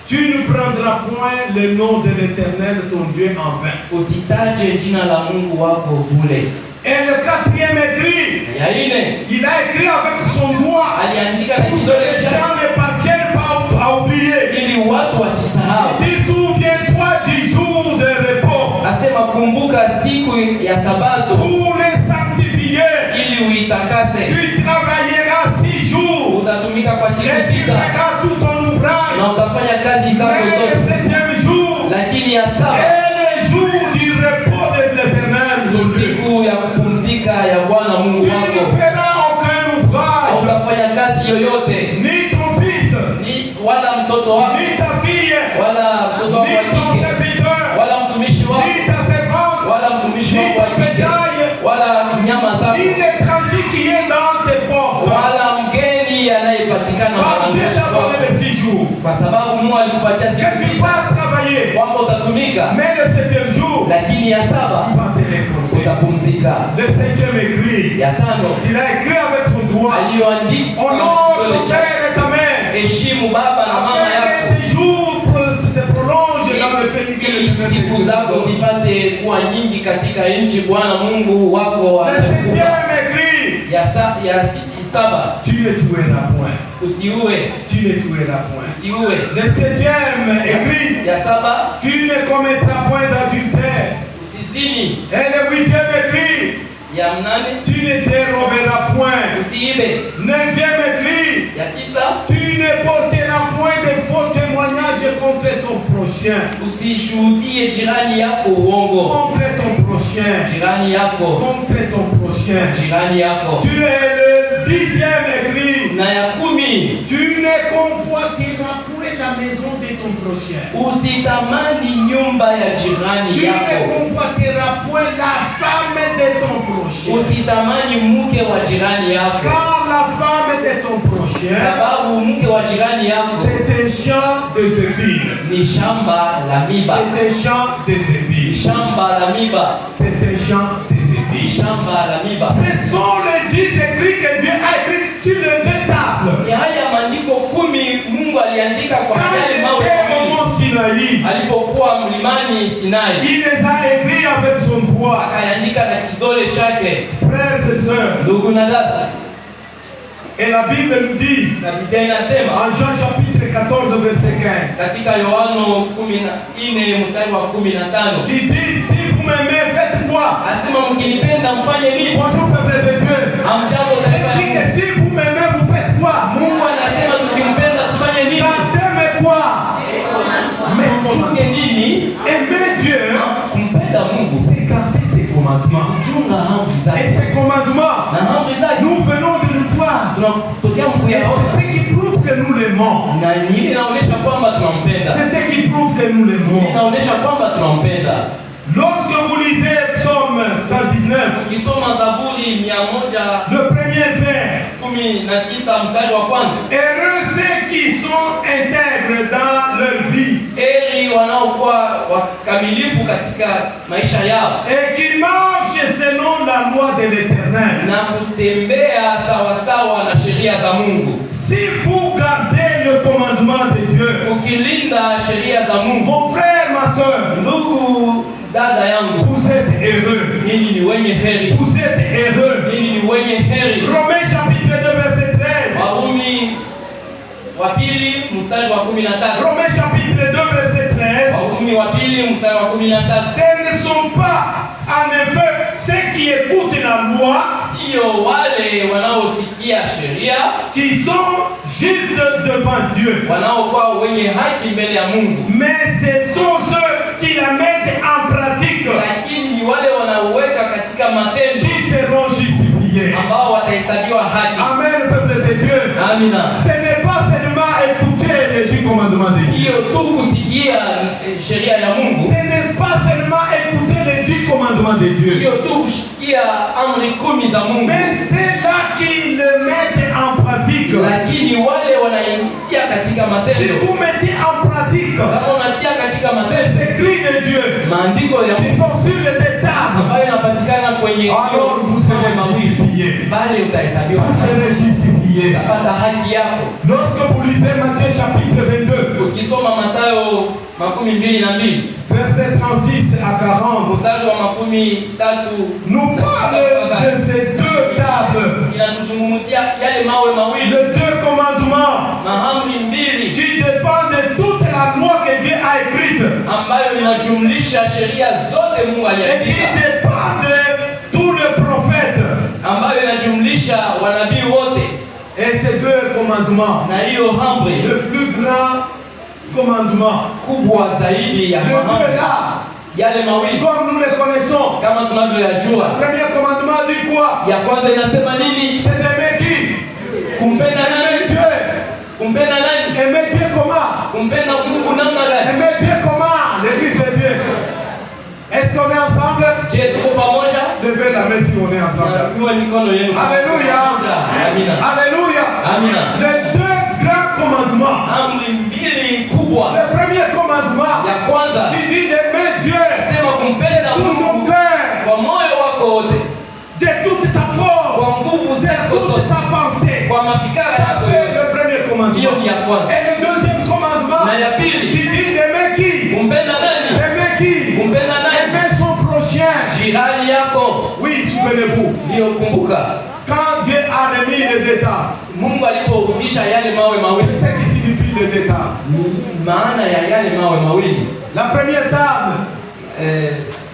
B: tu ne prendras point le nom de l'Éternel ton Dieu en vain.
A: usitaje jina la Mungu wako bure.
B: Et le quatrième écrit,
A: ya nne,
B: il a écrit avec son doigt
A: aliandika na
B: pour que
A: kidole
B: les
A: chake
B: gens ne parviennent pas à oublier.
A: ili watu wasisahau.
B: Il dit, souviens-toi du jour de repos
A: Asema kumbuka siku ya Sabato
B: pour les sanctifier.
A: ili uitakase.
B: Tu travailleras 6 jours
A: Utatumika kwa siku
B: et tu
A: 6
B: feras tout ton ouvrage.
A: na utafanya kazi zako
B: Mais le
A: zote,
B: 7e jour
A: lakini ya saba
B: est le jour du repos de l'Éternel.
A: ni siku ya kupumzika ya Bwana Mungu
B: Tu ne
A: wako.
B: feras aucun ouvrage,
A: Hautafanya kazi yoyote,
B: ni ton fils,
A: ni wala mtoto wako,
B: ni ta fille,
A: wala mtoto wako
B: ni
A: wa
B: ton
A: kike,
B: serviteur,
A: wala mtumishi wako,
B: ni ta servante,
A: wala mtumishi
B: ni
A: wako wa
B: ton
A: kike,
B: bétail,
A: wala nyama
B: ni
A: zako,
B: l'étranger qui est dans tes portes.
A: wala mgeni anayepatikana
B: Quand Dieu
A: mahali
B: t'a donné
A: kwako,
B: les 6 jours,
A: kwa sababu Mungu alikupatia
B: que
A: siku
B: tu
A: 6
B: vas travailler,
A: kwamba utatumika,
B: mais le 7e jour,
A: lakini ya saba
B: tu vas te reposer.
A: utapumzika.
B: Le 5e écrit,
A: Ya tano,
B: il a écrit avec son doigt,
A: aliyoandika
B: honore
A: kidole
B: ton
A: chake,
B: père et ta mère,
A: heshimu baba na mama
B: afin
A: yako
B: que tes jours se prolongent dans le pays que
A: ili
B: le
A: siku zako
B: Seigneur.
A: zipate kuwa nyingi katika nchi Bwana Mungu wako
B: Le
A: amekupa.
B: 7e écrit,
A: Saba,
B: tu ne tueras point.
A: usiue,
B: Tu ne tueras point.
A: usiue.
B: Le 7e écrit,
A: Ya saba,
B: tu ne commettras point d'adultère.
A: usizini.
B: Et le 8e écrit,
A: Ya mnane,
B: tu ne déroberas point.
A: usiibe.
B: 9e écrit,
A: Ya tisa,
B: tu ne porteras point de faux témoignages contre ton prochain.
A: usishuhudie jirani yako uongo.
B: Contre ton prochain.
A: Jirani yako,
B: Contre ton prochain.
A: jirani yako.
B: Tu es le 10e écrit.
A: na ya 10,
B: tu ne convoiteras point la maison de ton prochain.
A: usitamani nyumba ya jirani
B: Tu ne
A: yako,
B: convoiteras point la femme de ton prochain.
A: usitamani mke wa jirani yako,
B: Car la femme de ton prochain,
A: sababu mke wa jirani yako
B: c'est un champ de épines.
A: ni shamba la miba,
B: C'est un champ de épines.
A: shamba la miba,
B: C'est un champ de épines.
A: shamba la miba.
B: Ce sont les 10 écrits que Dieu a écrits sur les deux tables.
A: Ni haya maandiko 10 Mungu aliandika kwa
B: Quand
A: yale
B: il
A: mawe
B: était au
A: mawili
B: mont Sinaï,
A: alipokuwa mlimani Sinai,
B: il les a écrits avec son doigt.
A: akaandika na kidole chake.
B: Frères et sœurs,
A: Ndugu na dada,
B: et la Bible nous dit,
A: na Biblia inasema
B: en Jean chapitre 14, verset 15,
A: katika Yohano 14 mstari wa 15,
B: qui dit, si vous m'aimez, faites quoi?
A: asema mkinipenda mfanye nini?
B: Bonjour peuple de Dieu.
A: Amjambo taifa la
B: Il dit
A: Mungu.
B: que si vous m'aimez, vous faites quoi?
A: Mungu anasema tukimpenda tufanye nini?
B: Gardez mes quoi? Mes
A: Tuchunge
B: commandements.
A: nini?
B: Aimer Dieu,
A: Kumpenda Mungu,
B: c'est garder ses commandements.
A: kuchunga amri
B: Et
A: zake,
B: ces commandements,
A: na amri zake
B: nous venons de nous voir.
A: tunatokea
B: Et
A: mkuyaona,
B: c'est ce qui prouve que nous l'aimons.
A: na nini inaonyesha kwamba tunampenda,
B: C'est ce qui prouve que nous l'aimons.
A: inaonyesha kwamba tunampenda.
B: Lorsque vous lisez Psaume 119,
A: Ukisoma Zaburi 119
B: le premier vers,
A: mstari wa kwanza,
B: heureux ceux qui sont intègres dans leur vie
A: heri wanaokuwa wakamilifu katika maisha yao
B: et qui marchent selon la loi de l'Éternel.
A: na kutembea sawasawa na sheria za Mungu.
B: Si vous gardez le commandement de Dieu,
A: Ukilinda sheria za Mungu,
B: mon frère, ma soeur,
A: ndugu dada yangu,
B: vous êtes heureux.
A: nini ni wenye heri,
B: Vous êtes heureux.
A: nini ni wenye heri.
B: Romains chapitre 2, verset 13.
A: Warumi wa pili mstari wa 13,
B: Romains chapitre 2, verset 13.
A: Warumi wa pili mstari wa 13,
B: Ce ne sont pas, en effet, ceux qui écoutent la loi
A: sio wale wanaosikia sheria
B: qui sont justes devant Dieu,
A: wanaokuwa wenye haki mbele ya Mungu,
B: mais ce sont ceux qui la mettent en pratique
A: lakini ni wale wanaoweka katika matendo
B: qui seront justifiés.
A: ambao watahesabiwa haki.
B: Amen, peuple de Dieu.
A: Amina.
B: Ce n'est pas seulement écouter les 10 commandements de Dieu.
A: Sio tu kusikia sheria ya Mungu,
B: Ce n'est pas seulement écouter les 10 commandements de Dieu,
A: sio tu kusikia amri 10 za Mungu,
B: mais c'est là qu'ils le mettent en pratique.
A: lakini wale wanaitia katika
B: Si
A: matendo.
B: vous mettez en pratique
A: Kama unatia katika
B: les
A: matendo
B: écrits de Dieu
A: maandiko ya
B: qui
A: Mungu
B: sont sur les tables,
A: ambayo yanapatikana kwenye
B: alors vous serez justifiés.
A: bali utahesabiwa
B: Vous
A: haki,
B: serez justifiés.
A: utapata haki yako.
B: Lorsque vous lisez Matthieu chapitre 22,
A: Ukisoma Mathayo 22
B: verset 36 à 40,
A: mstari wa 13
B: nous parle de ces deux tables,
A: inatuzungumzia yale mawe mawili,
B: les deux commandements
A: maamri mbili
B: qui dépendent de toute la loi que Dieu a écrite
A: ambayo inajumlisha sheria zote Mungu
B: et qui
A: aliandika,
B: dépendent de tous les prophètes.
A: ambayo inajumlisha wanabii wote,
B: Et ces deux commandements,
A: na hiyo amri
B: le plus grand commandement,
A: kubwa zaidi ya
B: les deux
A: maamri
B: là,
A: yale mawili
B: comme nous les connaissons.
A: kama tunavyoyajua.
B: Le premier commandement dit quoi?
A: Ya kwanza inasema nini?
B: C'est d'aimer qui?
A: Kumpenda
B: Aimer
A: nani?
B: Dieu.
A: Kumpenda nani?
B: Aimer Dieu comment?
A: Kumpenda Mungu namna gani?
B: Aimer Dieu comment? L'église de Dieu. Est-ce qu'on est ensemble?
A: Je, tuko pamoja?
B: Levez la main si on est ensemble.
A: Nyanyua mikono yenu.
B: Alléluia.
A: Amina.
B: Alléluia.
A: Amina.
B: Les deux grands commandements.
A: Amri mbili kubwa.
B: Le premier commandement
A: Ya kwanza
B: qui dit d'aimer Dieu
A: sema kumpenda
B: de tout ton
A: Mungu
B: cœur,
A: kwa moyo wako wote,
B: de toute ta force,
A: kwa nguvu
B: de
A: zako
B: toute
A: zote,
B: ta pensée.
A: kwa mafikara
B: Ça
A: yako
B: c'est
A: yote.
B: le premier
A: Hiyo
B: commandement.
A: ni ya kwanza.
B: Et le deuxième commandement
A: Na ya
B: qui
A: pili
B: dit d'aimer qui?
A: kumpenda nani?
B: Aimer qui?
A: Kumpenda nani?
B: Aimer son prochain.
A: Jirani yako.
B: Oui, souvenez-vous,
A: Ndiyo, kumbuka
B: quand Dieu a remis les détails,
A: Mungu aliporudisha yale mawe
B: c'est
A: mawili,
B: ce qui signifie les détails.
A: ni maana ya yale mawe mawili.
B: La première table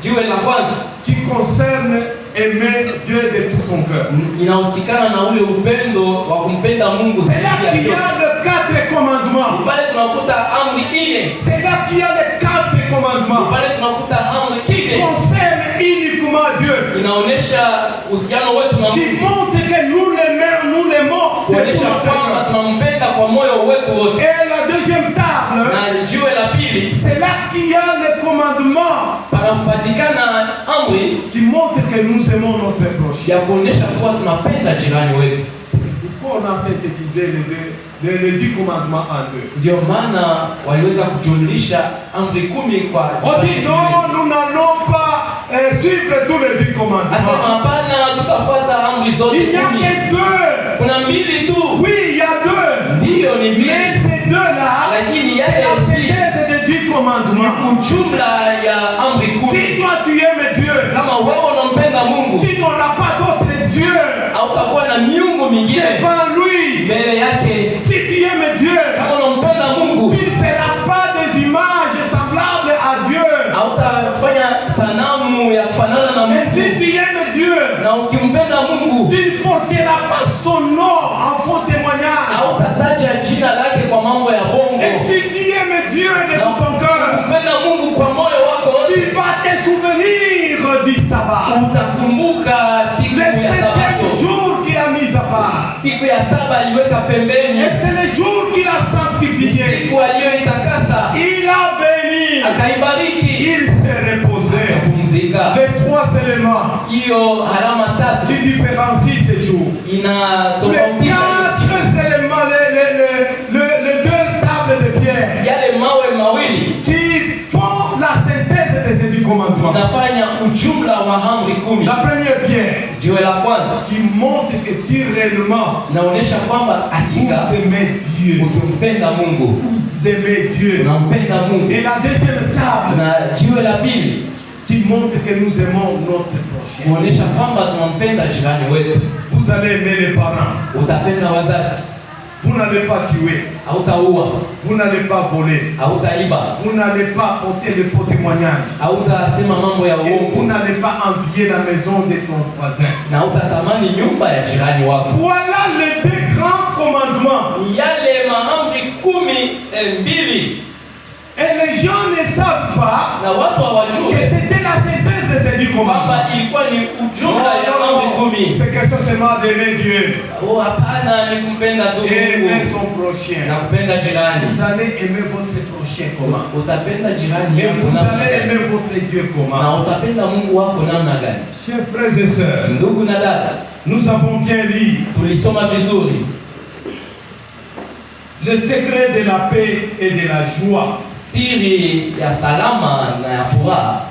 A: Jiwe la kwanza
B: qui concerne aimer Dieu de tout son cœur.
A: inahusikana na ule upendo wa kumpenda Mungu
B: C'est là
A: zaidi ya
B: qu'il y
A: yote.
B: a les 4 commandements.
A: Pale tunakuta amri ine,
B: C'est là qu'il y a les 4 commandements
A: pale tunakuta amri
B: qui
A: ine
B: concernent uniquement Dieu.
A: inaonesha uhusiano wetu na
B: Qui
A: Mungu,
B: montrent que nous l'aimons
A: kuonesha kwamba tunampenda kwa moyo wetu wote.
B: Et la deuxième table,
A: Na jiwe la pili,
B: c'est là qu'il y a le commandement
A: panapatikana amri
B: qui montre que nous aimons notre prochain.
A: ya kuonesha kuwa tunapenda jirani wetu.
B: Pourquoi on a synthétisé les 10 commandements en deux?
A: Ndio maana waliweza kujumlisha amri 10 kwa.
B: On dit non, nous n'allons pas suivre tous les 10
A: Asema
B: commandements.
A: hapana, tutafuata amri zote
B: Il n'y a
A: 10.
B: que deux.
A: Kuna mbili tu.
B: Oui, il y a deux.
A: Ndio ni mbili.
B: Mais ces deux-là,
A: Lakini
B: c'est
A: yale
B: la
A: si
B: synthèse des 10 commandements.
A: ujumla ya amri 10.
B: Si toi tu aimes Dieu,
A: Kama wewe unampenda Mungu,
B: tu n'auras pas d'autre Dieu
A: hautakuwa na miungu mingine
B: devant lui.
A: mbele yake.
B: Si tu aimes Dieu,
A: Kama unampenda Mungu,
B: tu ne feras pas des images semblables à Dieu.
A: hautafanya sanamu ya kufanana na
B: Et si
A: Mungu.
B: tu aimes Dieu,
A: Na ukimpenda Mungu,
B: tu ne porteras pas son nom en faux témoignage.
A: hautataja jina lake kwa mambo ya bongo.
B: Et si tu aimes Dieu de
A: Na
B: tout ton cœur,
A: ukimpenda Mungu kwa moyo wako
B: tu
A: wote,
B: vas te souvenir du sabbat.
A: utakumbuka siku
B: Le
A: ya
B: 7e
A: Sabato.
B: jour qu'il a mis à part.
A: Siku ya saba aliweka pembeni,
B: Et c'est le jour qu'il a sanctifié.
A: siku aliyoitakasa,
B: Il a béni.
A: akaibariki,
B: Il s'est reposé.
A: akapumzika.
B: Les 3 éléments
A: Hiyo alama tatu
B: qui différencient ces jours. Les
A: inatofautisha
B: 4 éléments, les 2 tables de pierre
A: yale mawe mawili,
B: qui font la synthèse de ces 10 commandements.
A: inafanya ujumla wa amri 10.
B: La première pierre
A: Jiwe la kwanza
B: qui montre que si réellement
A: inaonyesha kwamba
B: vous
A: hakika
B: aimez Dieu,
A: ukimpenda Mungu,
B: vous aimez Dieu.
A: unampenda Mungu.
B: Et la deuxième table
A: Na jiwe la pili
B: qui montre que nous aimons notre prochain.
A: kuonesha kwamba tunampenda jirani wetu.
B: Vous allez aimer les parents.
A: Utapenda wazazi,
B: Vous n'allez pas tuer.
A: hautaua,
B: Vous n'allez pas voler.
A: hautaiba,
B: Vous n'allez pas porter de faux témoignages.
A: hautasema mambo ya
B: Et vous
A: uongo,
B: n'allez pas envier la maison de ton voisin.
A: na hautatamani nyumba ya jirani wako.
B: Voilà les 2 grands commandements.
A: Yale maamri 12,
B: Et les gens ne savent pas
A: na watu
B: que
A: hawajue
B: c'était la synthèse de ces 10 commandements.
A: kwamba ilikuwa ni ujumla ya amri 10.
B: C'est question seulement d'aimer Dieu.
A: Oh, hapana, ni kumpenda tu
B: Aimer
A: Mungu
B: son prochain.
A: na kupenda jirani.
B: Vous allez aimer votre prochain comment?
A: Utapenda jirani
B: Et
A: yako
B: vous
A: namna
B: allez
A: gani?
B: aimer votre Dieu
A: Na
B: comment?
A: utapenda Mungu wako namna gani?
B: Chers frères et sœurs,
A: Ndugu na dada,
B: nous avons bien lu
A: tulisoma vizuri
B: le secret de la paix et de la joie.
A: siri ya salama na ya furaha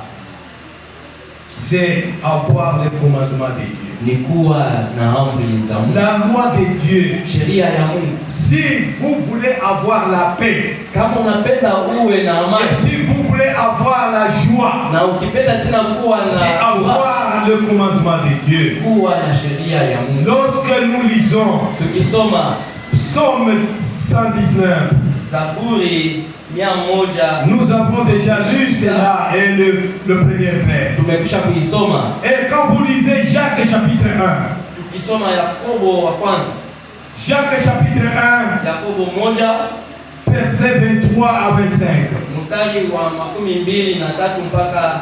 B: C'est avoir les commandements de Dieu.
A: ni kuwa na amri za Mungu,
B: La loi de Dieu.
A: sheria ya Mungu.
B: Si vous voulez avoir la paix,
A: Kama unapenda uwe na
B: et
A: amani
B: si vous voulez avoir la joie,
A: na ukipenda tena kuwa
B: c'est
A: na furaha,
B: avoir le commandement de Dieu.
A: kuwa na sheria ya Mungu.
B: Lorsque nous lisons
A: Tukisoma
B: Psaume 119,
A: Zaburi 100,
B: nous avons déjà lu cela et le premier vers.
A: tumekwisha kuisoma.
B: Et quand vous lisez Jacques chapitre 1,
A: Tukisoma Yakobo wa kwanza,
B: Jacques chapitre 1,
A: Yakobo 1
B: versets 23 à 25.
A: mstari wa 23 mpaka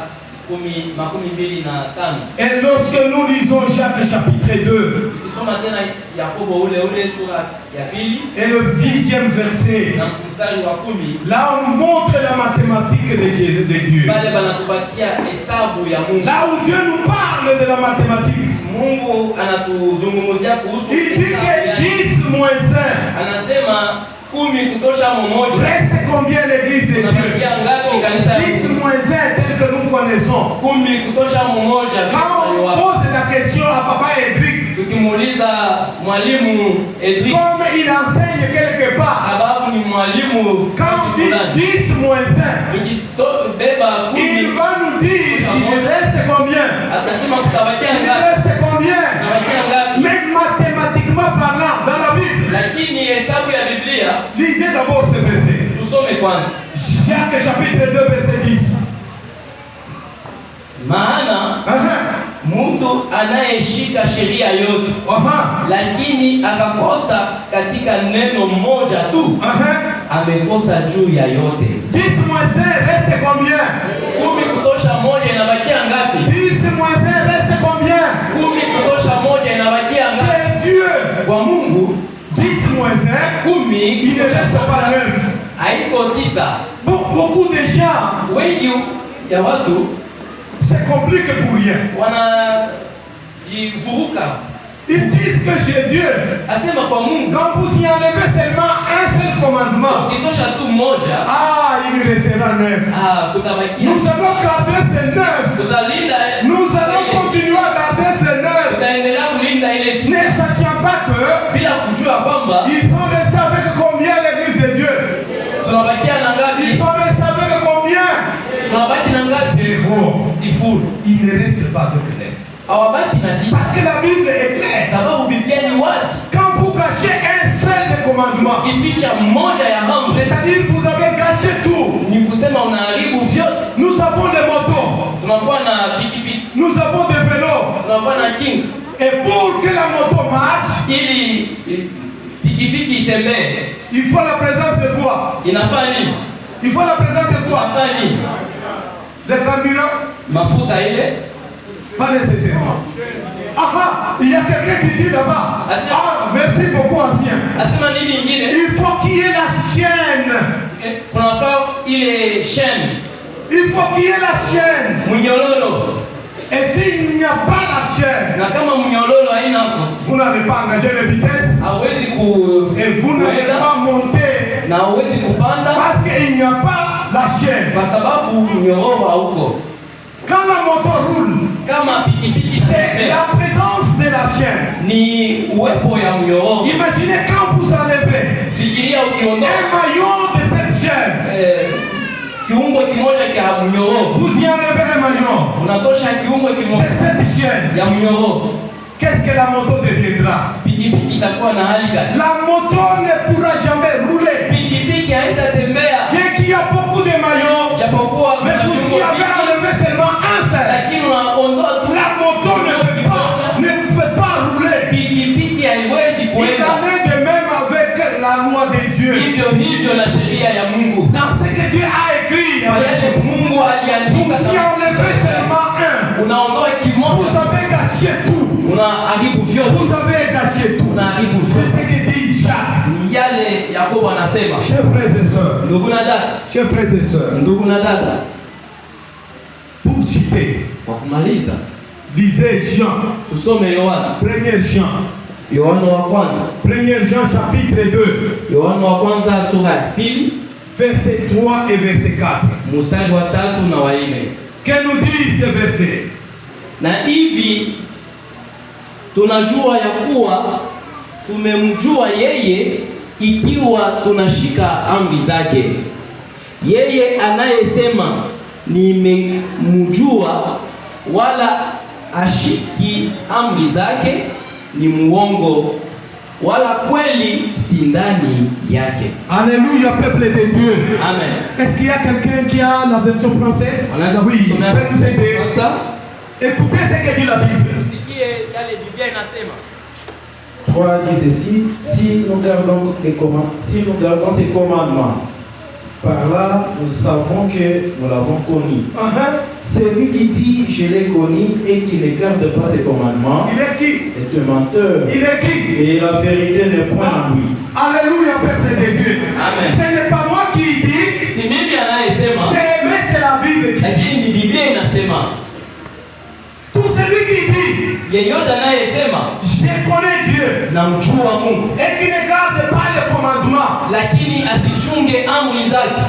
A: 25.
B: Et lorsque nous lisons Jacques chapitre 2,
A: Tukisoma tena Yakobo ule sura ya pili
B: et le 10e verset,
A: na mstari wa 10,
B: là on nous montre la mathématique de Jésus, de Dieu.
A: pale banatupatia hesabu ya Mungu.
B: Là où Dieu nous parle de la mathématique,
A: Mungu anatuzungumzia kuhusu
B: il dit
A: hesabu
B: que
A: yake.
B: 10 moins 1,
A: Anasema 10 kutosha mmoja.
B: reste combien l'église de Dieu?
A: Unabakia ngapi kanisa ya
B: 10
A: Mungu?
B: moins 1 tel que nous connaissons.
A: 10 kutosha mmoja.
B: Quand on pose la question à Papa Edric,
A: Tukimuuliza mwalimu Edric,
B: comme il enseigne quelque part,
A: sababu ni mwalimu
B: quand on dit 10 moins 1,
A: tukibeba
B: il
A: 10
B: va nous dire il reste combien?
A: atasema kutabakia
B: Il
A: ngapi?
B: reste combien?
A: Kutabakia ngapi?
B: Même mathématiquement parlant, dans la Bible,
A: Lakini hesabu ya Biblia
B: lisez d'abord ce verset.
A: tusome kwanza.
B: Jacques chapitre 2 verset 10.
A: Maana mtu anayeshika sheria yote lakini akakosa katika neno moja tu, amekosa juu ya yote.
B: 10 moins 1 reste combien?
A: 10 kutosha moja inabakia ngapi?
B: 10 moins 1 reste combien?
A: 10 kutosha moja inabakia ngapi?
B: C'est Dieu.
A: Kwa Mungu
B: il ne reste pas 9.
A: haiko 9.
B: Beaucoup de gens,
A: Wengi ya watu
B: c'est compliqué pour rien.
A: wanajivuruka.
B: Ils disent que chez Dieu,
A: Asema kwa Mungu,
B: quand vous y enlevez seulement un seul commandement,
A: ukitosha tu moja,
B: il restera 9.
A: kutabakia.
B: Nous allons garder ces 9.
A: Tutalinda,
B: Nous allons continuer à garder ces 9.
A: tutaendelea kulinda ile
B: Ne sachant pas que
A: bila kujua kwamba
B: ils sont restés avec combien l'église de Dieu?
A: tunabakia na
B: Ils
A: ngapi?
B: sont restés avec combien?
A: Tunabaki na ngapi?
B: 0.
A: Sifuri.
B: Ils ne restent pas avec 9.
A: Hawabaki na 10.
B: Parce que la Bible est claire.
A: Sababu Biblia ni wazi.
B: Quand vous gâchez un seul des commandements,
A: Kificha moja ya amri,
B: c'est-à-dire que vous avez gâché tout.
A: ni kusema unaharibu vyote.
B: Nous avons des motos,
A: Tunakuwa na pikipiki,
B: nous avons des vélos.
A: tunakuwa na kinga.
B: Et pour que la moto marche,
A: Ili pikipiki itembee,
B: il faut la présence de quoi?
A: inafaa nini?
B: Il faut la présence de quoi?
A: Inafaa nini?
B: Le carburant?
A: Mafuta ile.
B: Pas nécessairement. Il y a quelqu'un qui dit là-bas. Merci beaucoup, ancien.
A: Asema nini ingine?
B: Il faut qu'il y ait la chaîne.
A: Kunafaa ile chaîne,
B: Il faut qu'il y ait la chaîne.
A: mnyororo.
B: Et s'il n'y a pas la chaîne,
A: Na kama mnyororo haina hapo,
B: vous n'avez pas engagé les vitesses
A: hauwezi
B: et vous n'allez pas monter
A: na hauwezi kupanda
B: parce qu'il n'y a pas la chaîne.
A: kwa sababu mnyororo hauko.
B: Quand la moto roule,
A: Kama pikipiki
B: c'est
A: itembea,
B: la présence de la chaîne.
A: ni uwepo ya mnyororo.
B: Imaginez quand vous enlevez
A: Fikiria
B: un
A: ukiondoa
B: maillon de cette chaîne,
A: kiungo kimoja cha mnyororo,
B: vous y enlevez un maillon
A: unatosha kiungo
B: de
A: kimoja
B: cette chaîne,
A: ya mnyororo,
B: qu'est-ce que la moto deviendra?
A: pikipiki itakuwa na hali gani?
B: La moto ne pourra jamais rouler.
A: Pikipiki haitatembea
B: Bien qu'il y a beaucoup de maillons,
A: japokuwa
B: mais
A: kuna
B: vous y
A: kiungo
B: avez
A: vingi,
B: enlevé seulement un seul.
A: lakini unaondoa tu
B: La moto ne peut pas rouler.
A: pikipiki haiwezi
B: Il
A: kuenda.
B: en est de même avec la loi de Dieu.
A: Hivyo hivyo na sheria ya Mungu,
B: Dans ce que Dieu a écrit,
A: kwa yale Mungu aliandika,
B: vous y enlevez seulement un.
A: unaondoa
B: Vous
A: kimoja,
B: avez gâché tout.
A: unaharibu vyote,
B: Vous avez gâché tout.
A: unaharibu
B: C'est
A: vyote.
B: ce que dit Jacques.
A: Ni yale Yakobo anasema.
B: Chers frères et sœurs,
A: Ndugu na dada,
B: chers frères et sœurs,
A: ndugu na dada,
B: pour citer,
A: kwa kumaliza
B: lisez Jean,
A: tusome Yohana,
B: 1er Jean,
A: Yohana wa kwanza,
B: 1er Jean chapitre 2,
A: Yohana wa kwanza sura ya pili
B: verset 3 et verset 4.
A: mstari wa 3 na wa 4.
B: Que nous dit ce verset?
A: Na hivi tunajua ya kuwa tumemjua yeye ikiwa tunashika amri zake. Yeye anayesema nimemjua wala ashiki amri zake ni muongo, wala kweli si ndani yake.
B: Alléluia, peuple de Dieu.
A: Amen.
B: Est-ce qu'il y a quelqu'un qui a la version française? Oui, il peut nous aider. Écoutez ce que dit la Bible.
C: 3 dit ceci, si nous gardons ces commandements, par là nous savons que nous l'avons connu. Celui qui dit je l'ai connu et qui ne garde pas ses commandements,
B: il est qui?
C: Est un menteur.
B: Il est qui?
C: Et la vérité n'est point en lui.
B: Alléluia, peuple de Dieu.
A: Amen.
B: Ce n'est pas moi qui dis,
A: Si mimi anayesema,
B: mais c'est la Bible qui dit.
A: lakini ni Biblia inasema.
B: Tout celui qui dit
A: Yeyote anayesema
B: je connais Dieu
A: namjua Mungu,
B: et qui ne garde pas les commandements,
A: lakini asichunge amri zake,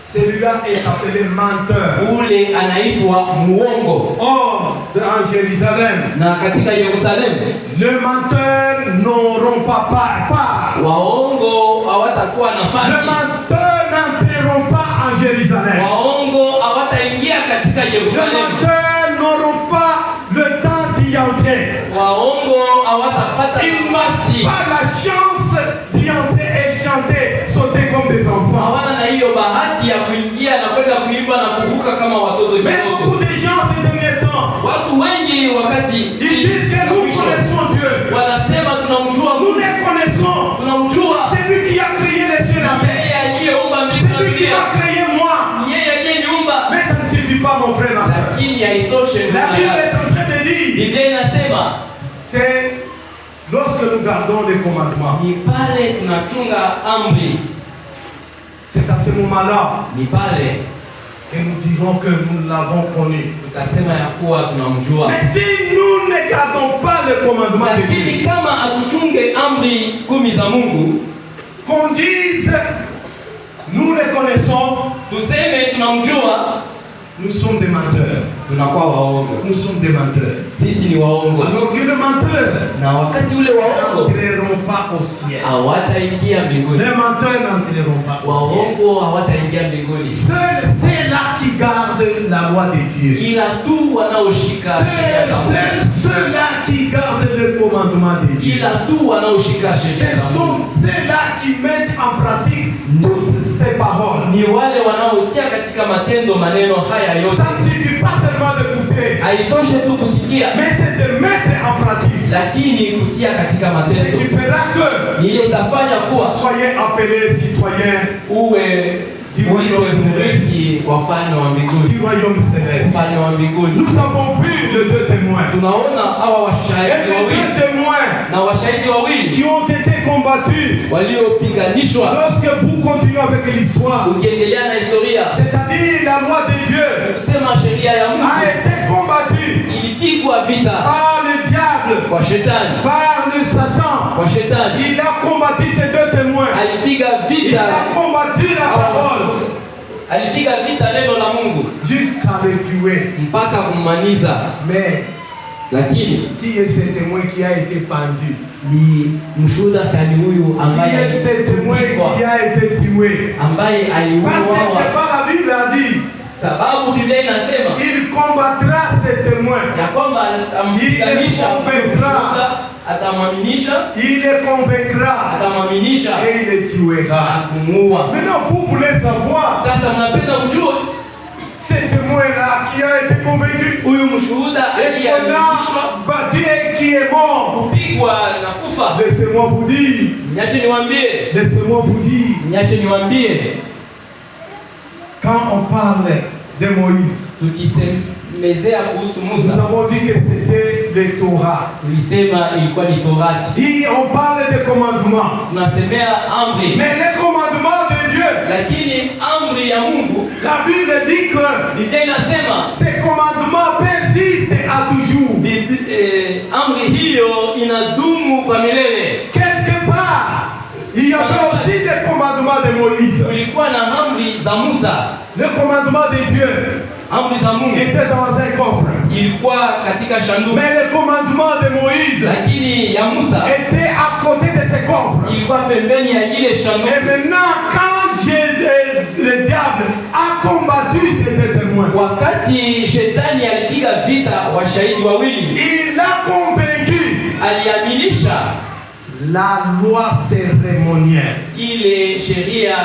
B: celui-là est appelé menteur.
A: ule anaitwa muongo.
B: Or, en Jérusalem,
A: Na katika Yerusalemu
B: les menteurs n'auront pas part.
A: waongo hawatakuwa
B: Les
A: nafasi,
B: menteurs n'entreront pas en Jérusalem.
A: waongo hawataingia katika
B: Les
A: Yerusalemu,
B: menteurs n'auront pas le temps d'y entrer.
A: waongo hawatapata
B: Ils
A: nafasi,
B: n'ont pas la chance d'y entrer et chanter, sauter comme des enfants.
A: hawana na hiyo bahati ya kuingia na kwenda kuimba na kuruka kama watoto
B: Mais
A: kidogo.
B: beaucoup de gens ces derniers temps,
A: Watu wengi wakati
B: ils disent que nous connaissons Dieu.
A: wanasema tunamjua
B: Nous
A: Mungu,
B: les connaissons.
A: tunamjua
B: C'est lui qui a créé les cieux et la terre.
A: yeye aliyeumba mbingu
B: C'est
A: na
B: lui qui
A: dunia,
B: a créé moi.
A: yeye aliyeniumba.
B: Mais ça ne suffit pas, mon frère, ma soeur.
A: Lakini haitoshe.
B: La Bible est en train de dire,
A: Biblia inasema
B: c'est Lorsque nous gardons les commandements,
A: Ni pale tunachunga amri.
B: c'est à ce moment-là
A: Ni pale
B: que nous dirons que nous l'avons connu.
A: tutasema ya kuwa tunamjua.
B: Mais si nous ne gardons pas les commandements de
A: Lakini
B: Dieu,
A: kama hatuchunge amri 10 za Mungu,
B: qu'on dise nous les connaissons,
A: tuseme tunamjua,
B: nous sommes des menteurs.
A: tunakuwa waongo.
B: Nous sommes des menteurs.
A: Sisi ni waongo.
B: Alors que les menteurs
A: Na wakati ule waongo
B: n'entreront pas au ciel.
A: hawataingia mbinguni.
B: Les menteurs n'entreront pas au ciel.
A: Waongo hawataingia mbinguni.
B: Seuls ceux-là qui gardent la loi de Dieu.
A: Ila tu wanaoshika sheria za Mungu.
B: Seuls ceux-là qui gardent le commandement de Dieu.
A: Ila tu wanaoshika
B: Ce
A: sheria za
B: sont
A: Mungu.
B: ceux-là qui mettent en pratique toutes ces paroles.
A: Ni wale wanaotia katika matendo maneno haya yote.
B: Ça ne suffit pas seulement d'écouter,
A: Haitoshe tu kusikia,
B: mais c'est de mettre en pratique.
A: lakini kutia katika
B: Ce
A: matendo.
B: qui fera que
A: Ni ile itafanya kuwa
B: soyez appelés citoyens
A: uwe uitwe mrithi wa ufalme wa mbinguni.
B: du royaume céleste.
A: Ufalme wa mbinguni.
B: Nous avons vu les deux témoins.
A: Tunaona hawa
B: Et
A: washahidi
B: les
A: wawili
B: deux témoins
A: na washahidi wawili
B: qui ont été combattus.
A: waliopiganishwa.
B: Lorsque vous continuez avec l'histoire,
A: Ukiendelea na historia,
B: c'est-à-dire la loi de Dieu
A: kusema sheria ya
B: a
A: Mungu
B: été combattue
A: ilipigwa vita
B: par le diable,
A: kwa shetani,
B: par le Satan.
A: kwa shetani.
B: Il a combattu ces deux témoins.
A: Alipiga
B: Il
A: vita,
B: a combattu la parole
A: alipiga vita neno la Mungu
B: jusqu'à le tuer.
A: mpaka kummaliza.
B: Mais
A: Lakini
B: qui est ce témoin qui a été pendu?
A: ni mshuhuda kani huyu
B: Qui
A: ambaye
B: est ce témoin qui a été tué?
A: ambaye
B: Parce
A: aliuawa,
B: que par la Bible a dit,
A: sababu Biblia inasema
B: il combattra ces témoins.
A: ya kwamba atampiganisha mshuhuda, atamwaminisha,
B: Il les convaincra
A: atamwaminisha
B: et il les tuera.
A: na kumuua.
B: Maintenant, vous voulez savoir
A: Sasa mnapenda mjue
B: ce témoin-là qui a été convaincu
A: huyu mshuhuda
B: et qu'on
A: aliyeaminishwa
B: a battu et qui est mort.
A: kupigwa na kufa.
B: Laissez-moi vous dire,
A: Niache niwaambie,
B: laissez-moi vous dire,
A: niache niwaambie,
B: quand on parle de Moïse,
A: tukisemezea kuhusu
B: nous
A: Musa
B: avons dit que c'était le Torah.
A: tulisema ilikuwa ni Torati.
B: Et on parle des commandements.
A: Tunasemea amri,
B: Mais les commandements de Dieu,
A: lakini amri ya Mungu
B: la Bible dit que
A: Biblia inasema
B: ces commandements persistent à toujours.
A: amri hiyo inadumu kwa milele.
B: Quelque part, il y avait aussi des commandements de Moïse.
A: Kulikuwa na amri za Musa,
B: Le commandement de Dieu
A: amri za Mungu
B: était dans un coffre.
A: ilikuwa katika sanduku,
B: Mais le commandement de Moïse
A: lakini ya Musa
B: était à côté de ce coffre.
A: ilikuwa pembeni ya ile
B: Et
A: sanduku.
B: maintenant, quand le diable a combattu ces deux témoins,
A: Wakati shetani alipiga vita washahidi wawili,
B: il a convaincu
A: aliaminisha
B: la loi cérémonielle.
A: ile sheria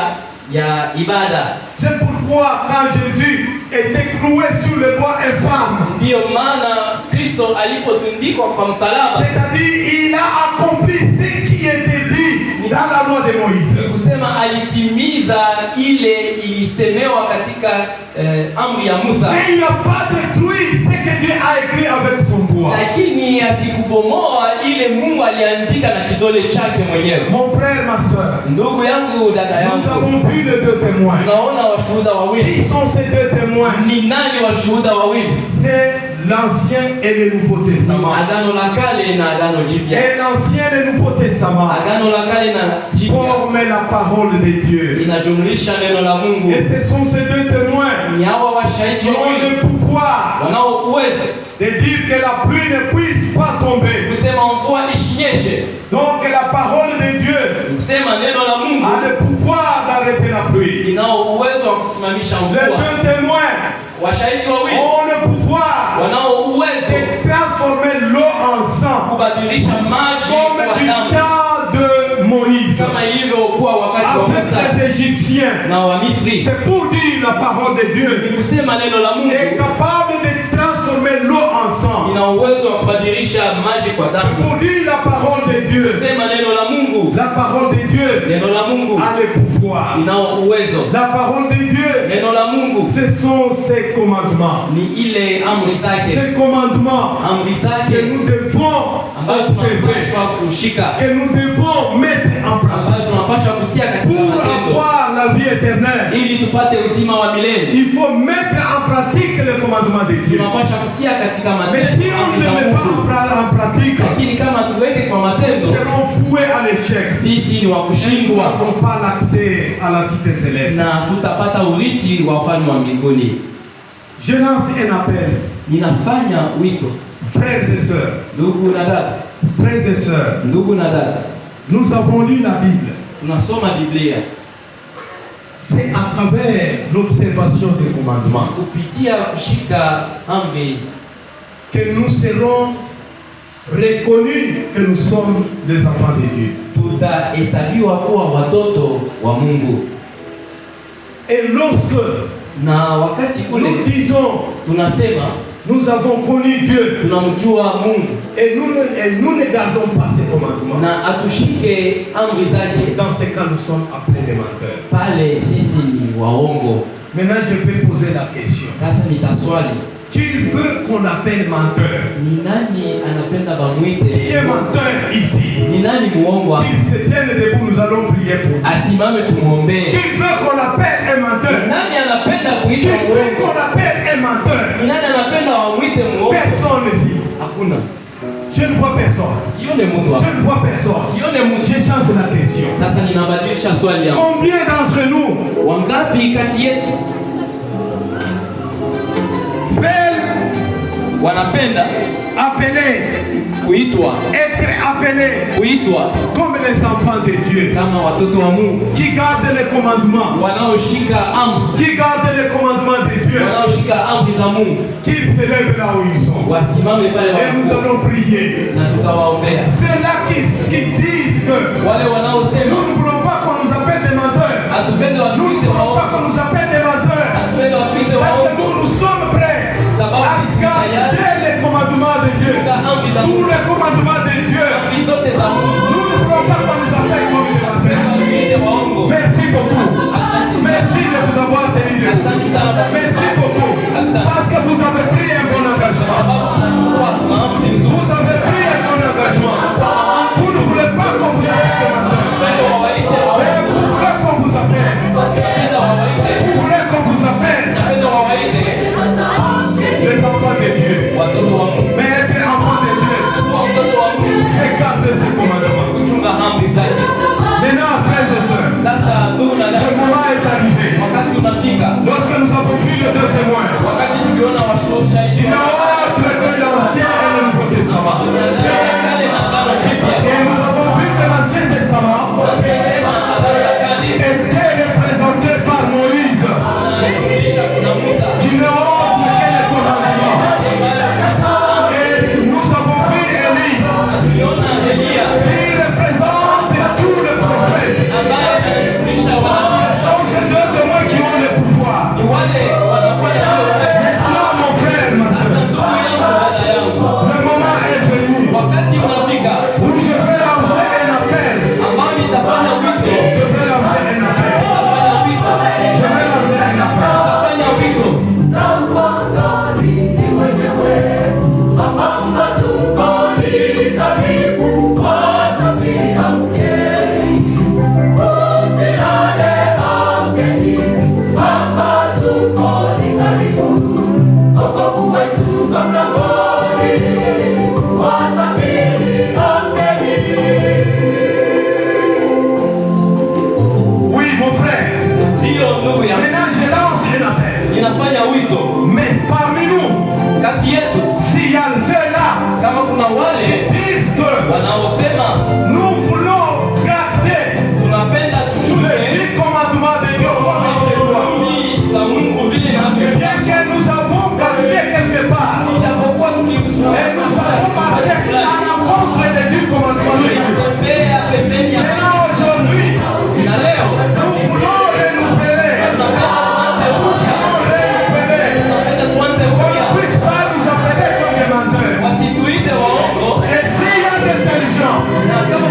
A: ya ibada.
B: C'est pourquoi quand Jésus était cloué sur le bois infâme,
A: Ndiyo maana Kristo alipotundikwa kwa msalaba,
B: c'est-à-dire il a accompli ce qui était dit dans la loi de Moïse.
A: kusema alitimiza ile ilisemewa katika amri ya Musa,
B: Mais il n'a pas détruit ce que Dieu a écrit avec son doigt.
A: lakini asikubomoa ile Mungu aliandika na kidole chake mwenyewe.
B: Mon frère, ma soeur,
A: Ndugu yangu, dada
B: nous
A: yangu,
B: avons vu les deux témoins.
A: tunaona washuhuda wawili.
B: Qui sont ces deux témoins?
A: Ni nani washuhuda wawili?
B: C'est l'Ancien et le Nouveau
A: Ni
B: Testament.
A: Agano la Kale na Agano Jipya.
B: Et l'Ancien et le Nouveau Testament
A: Agano la Kale na Jipya
B: forment la parole de Dieu.
A: inajumlisha neno la Mungu.
B: Et ce sont ces deux témoins
A: Ni hawa washahidi
B: qui ont
A: wawili
B: le pouvoir
A: wanao uwezo
B: de dire que la pluie ne puisse pas tomber.
A: kusema mvua isinyeshe.
B: Donc la parole de Dieu
A: Kusema neno la Mungu
B: a le pouvoir d'arrêter la pluie.
A: linao uwezo wa kusimamisha
B: Les
A: mvua.
B: deux témoins
A: Washahidi wawili
B: ont le pouvoir
A: wanao uwezo
B: de transformer l'eau en sang
A: kubadilisha maji
B: comme
A: kuwa
B: du
A: damu,
B: temps de Moïse
A: kama ilivyokuwa wakati wa
B: avec
A: Musa
B: les Égyptiens.
A: na wa Misri.
B: C'est pour dire la parole de Dieu
A: Kusema neno la
B: est
A: Mungu
B: capable de transformer l'eau en sang.
A: ina uwezo wa kubadilisha maji kwa
B: C'est
A: damu.
B: pour dire la parole de Dieu
A: Kusema neno la Mungu Mungu,
B: la parole de Dieu
A: neno la Mungu
B: a le pouvoir.
A: inao uwezo.
B: La parole de Dieu,
A: Neno la Mungu
B: ce sont ses commandements.
A: ni ile amri zake,
B: Ces commandements
A: amri
B: que
A: zake
B: nous devons
A: ambayo
B: observer,
A: tunapaswa kushika,
B: que nous devons mettre en pratique
A: ambayo tunapaswa kutia katika
B: pour
A: matendo
B: avoir la vie éternelle.
A: ili tupate uzima wa milele.
B: Il faut mettre en pratique les commandements de Dieu.
A: Tunapaswa kutia katika
B: Mais
A: matendo
B: si on
A: amri
B: ne
A: za
B: met pas
A: Mungu,
B: en pratique,
A: lakini kama tuweke kwa
B: nous
A: matendo,
B: serons voués à l'échec.
A: sisi ni wa
B: Nous
A: kushindwa
B: n'avons pas l'accès à la cité céleste.
A: na tutapata urithi wa ufalme wa mbinguni.
B: Je lance un appel,
A: Ninafanya wito,
B: frères et sœurs,
A: ndugu na dada,
B: frères et sœurs,
A: ndugu na dada,
B: nous avons lu la Bible.
A: tunasoma Biblia
B: C'est à travers l'observation des commandements
A: kupitia kushika amri
B: que nous serons reconnus que nous sommes les enfants de Dieu.
A: tutahesabiwa kuwa watoto wa Mungu.
B: Et lorsque
A: Na wakati
B: nous
A: ule
B: disons
A: tunasema
B: nous avons connu Dieu
A: tunamjua Mungu
B: et nous ne gardons pas ses commandements,
A: na atushike amri zake,
B: dans ce cas nous sommes appelés des menteurs.
A: pale sisi ni waongo.
B: Maintenant je vais poser la question.
A: Sasa nitaswali,
B: Qui veut qu'on appelle menteur?
A: ni nani anapenda
B: Qui
A: bamwite?
B: est menteur ici?
A: Ni nani muongo hapa?
B: Qu'il se tienne debout, nous allons prier pour lui.
A: Asimame tumwombee.
B: Qui veut qu'on appelle un menteur?
A: Nani anapenda
B: Qui
A: kuitwa
B: veut
A: muongo?
B: qu'on appelle un menteur?
A: Ni nani anapenda wamwite muongo?
B: Personne ici.
A: Hakuna.
B: Je ne vois personne.
A: Sione mtu hapa.
B: Je ne vois personne.
A: Sione mtu.
B: Je change la question.
A: Sasa ninabadilisha swali hapa.
B: Combien d'entre nous
A: Wangapi kati yetu
B: veulent
A: wanapenda
B: appeler,
A: kuitwa
B: comme les enfants de Dieu,
A: kama watoto wa Mungu,
B: qui gardent les commandements,
A: wanaoshika amri,
B: qui gardent les commandements de Dieu,
A: wanaoshika amri za Mungu,
B: qu'ils se lèvent là où ils sont.
A: wasimame pale
B: Et nous
A: walipo
B: allons prier.
A: na tukawaombea.
B: C'est là qui disent que
A: Wale wanaosema
B: nous ne voulons pas qu'on nous appelle des menteurs.
A: hatupende
B: Nous ne
A: watuite
B: voulons pas
A: waongo,
B: qu'on nous appelle des menteurs.
A: hatupende watuite
B: Parce que
A: waongo,
B: nous sommes prêts à garder les commandements de Dieu.
A: kushika amri za
B: Tous
A: Mungu,
B: les commandements de Dieu.
A: amri zote za Mungu,
B: Nous ne voulons pas qu'on nous appelle comme des menteurs.
A: watuite waongo.
B: Merci beaucoup. Merci de vous avoir tenu debout.
A: Asante sana kwa
B: Merci beaucoup. Parce que vous avez pris un bon engagement.
A: sababu mnachukua maamuzi mzuri.
B: Vous avez pris un bon engagement. Vous ne voulez pas qu'on vous appelle des menteurs.
A: Napenda wawaite
B: Mais
A: waongo,
B: vous voulez qu'on vous appelle.
A: napenda wawaite,
B: Vous voulez qu'on vous appelle
A: napenda wawaite
B: les enfants de Dieu.
A: watoto wa Mungu.
B: Mais être enfant de Dieu,
A: Kuwa mtoto wa Mungu,
B: c'est garder ses commandements.
A: kuchunga amri zake.
B: Maintenant, frères et sœurs,
A: Sasa ndugu na
B: le
A: dada,
B: moment est arrivé.
A: wakati unafika,
B: Lorsque nous avons pris les deux témoins,
A: wakati tuliona shahidi
B: il y a autre que l'Ancien et le Nouveau Testament.
A: Agano la Kale na Agano Jipya,
B: Et nous avons vu que l'Ancien Testament
A: tunasema Agano la Kale
B: était représenté par Moïse,
A: inajumlisha kuna Musa,
B: qui ne autre que les commandements. Et nous avons vu Élie,
A: na tuliona Elia
B: qui représente tous les prophètes.
A: ambaye anajumlisha
B: Ce
A: wanafunzi.
B: sont ces deux témoins qui ont le pouvoir.
A: Ni wale wanafanya hilo.
B: Maintenant, mon frère, ma
A: Sasa
B: soeur,
A: ndugu yangu, dada yangu,
B: le moment est venu
A: wakati unafika
B: où je vais lancer un appel.
A: ambao nitafanya wito,
B: Je vais lancer un appel.
A: nitafanya wito,
B: Je vais lancer un appel.
A: nitafanya wito.
B: Oui, mon frère.
A: Ndio ndugu yangu,
B: Maintenant, je lance un appel.
A: ninafanya wito
B: Mais parmi nous,
A: kati yetu,
B: s'il y a ceux-là
A: kama kuna
B: qui
A: wale
B: disent que
A: wanaosema
B: nous voulons garder
A: tunapenda
B: les
A: tuchunge
B: 10 commandements de Dieu comme il se doit,
A: amri za Mungu vile inavyopasa,
B: bien que nous avons caché quelque part,
A: ijapokuwa
B: et nous avons marché à l'encontre des 10 commandements de Dieu.
A: tulitembea pembeni ya
B: Maintenant, aujourd'hui,
A: na leo
B: nous voulons renouveler.
A: tunapenda tuanze
B: Nous
A: upya,
B: voulons renouveler.
A: tunapenda tuanze
B: Qu'on ne
A: upya,
B: puisse pas nous appeler comme des menteurs.
A: wasituite waongo,
B: Et s'il y a des tels gens
A: na kama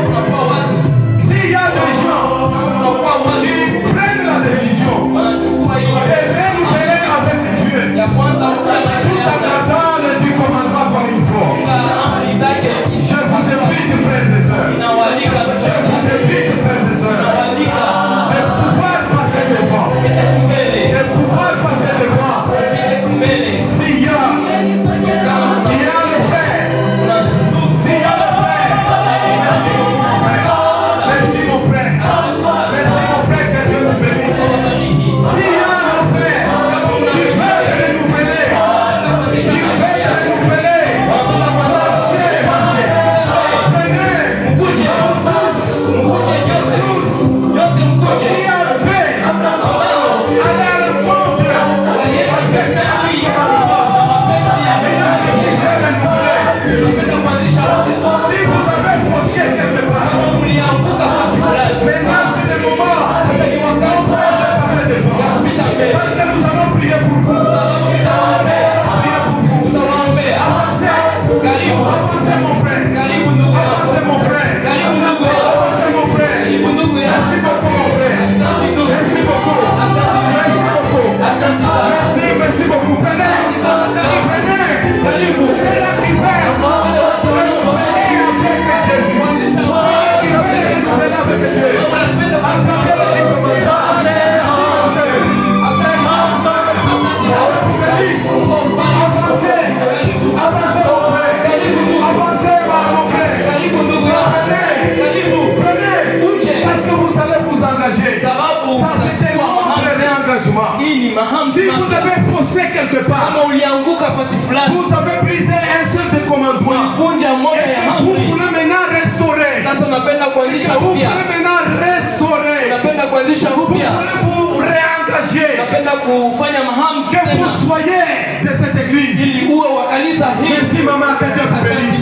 B: vous avez faussé quelque part,
A: Kama ulianguka fasi fulani,
B: vous avez brisé un seul des commandements,
A: ulivunja moja ya
B: et vous
A: amri.
B: voulez maintenant restaurer,
A: Sasa unapenda kuanzisha
B: vous
A: upya,
B: voulez maintenant restaurer,
A: unapenda kuanzisha
B: vous
A: upya,
B: voulez vous réengager,
A: unapenda kufanya mahamzi
B: que vous
A: tena
B: soyez de cette église.
A: ili uwe wa kanisa hili.
B: Merci maman, que Dieu vous bénisse.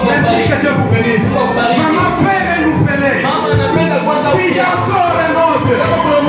B: Merci, que Dieu vous bénisse. Maman, Père, renouvelé.
A: Mama anapenda kwanza
B: S'il y
A: upya.
B: a encore un autre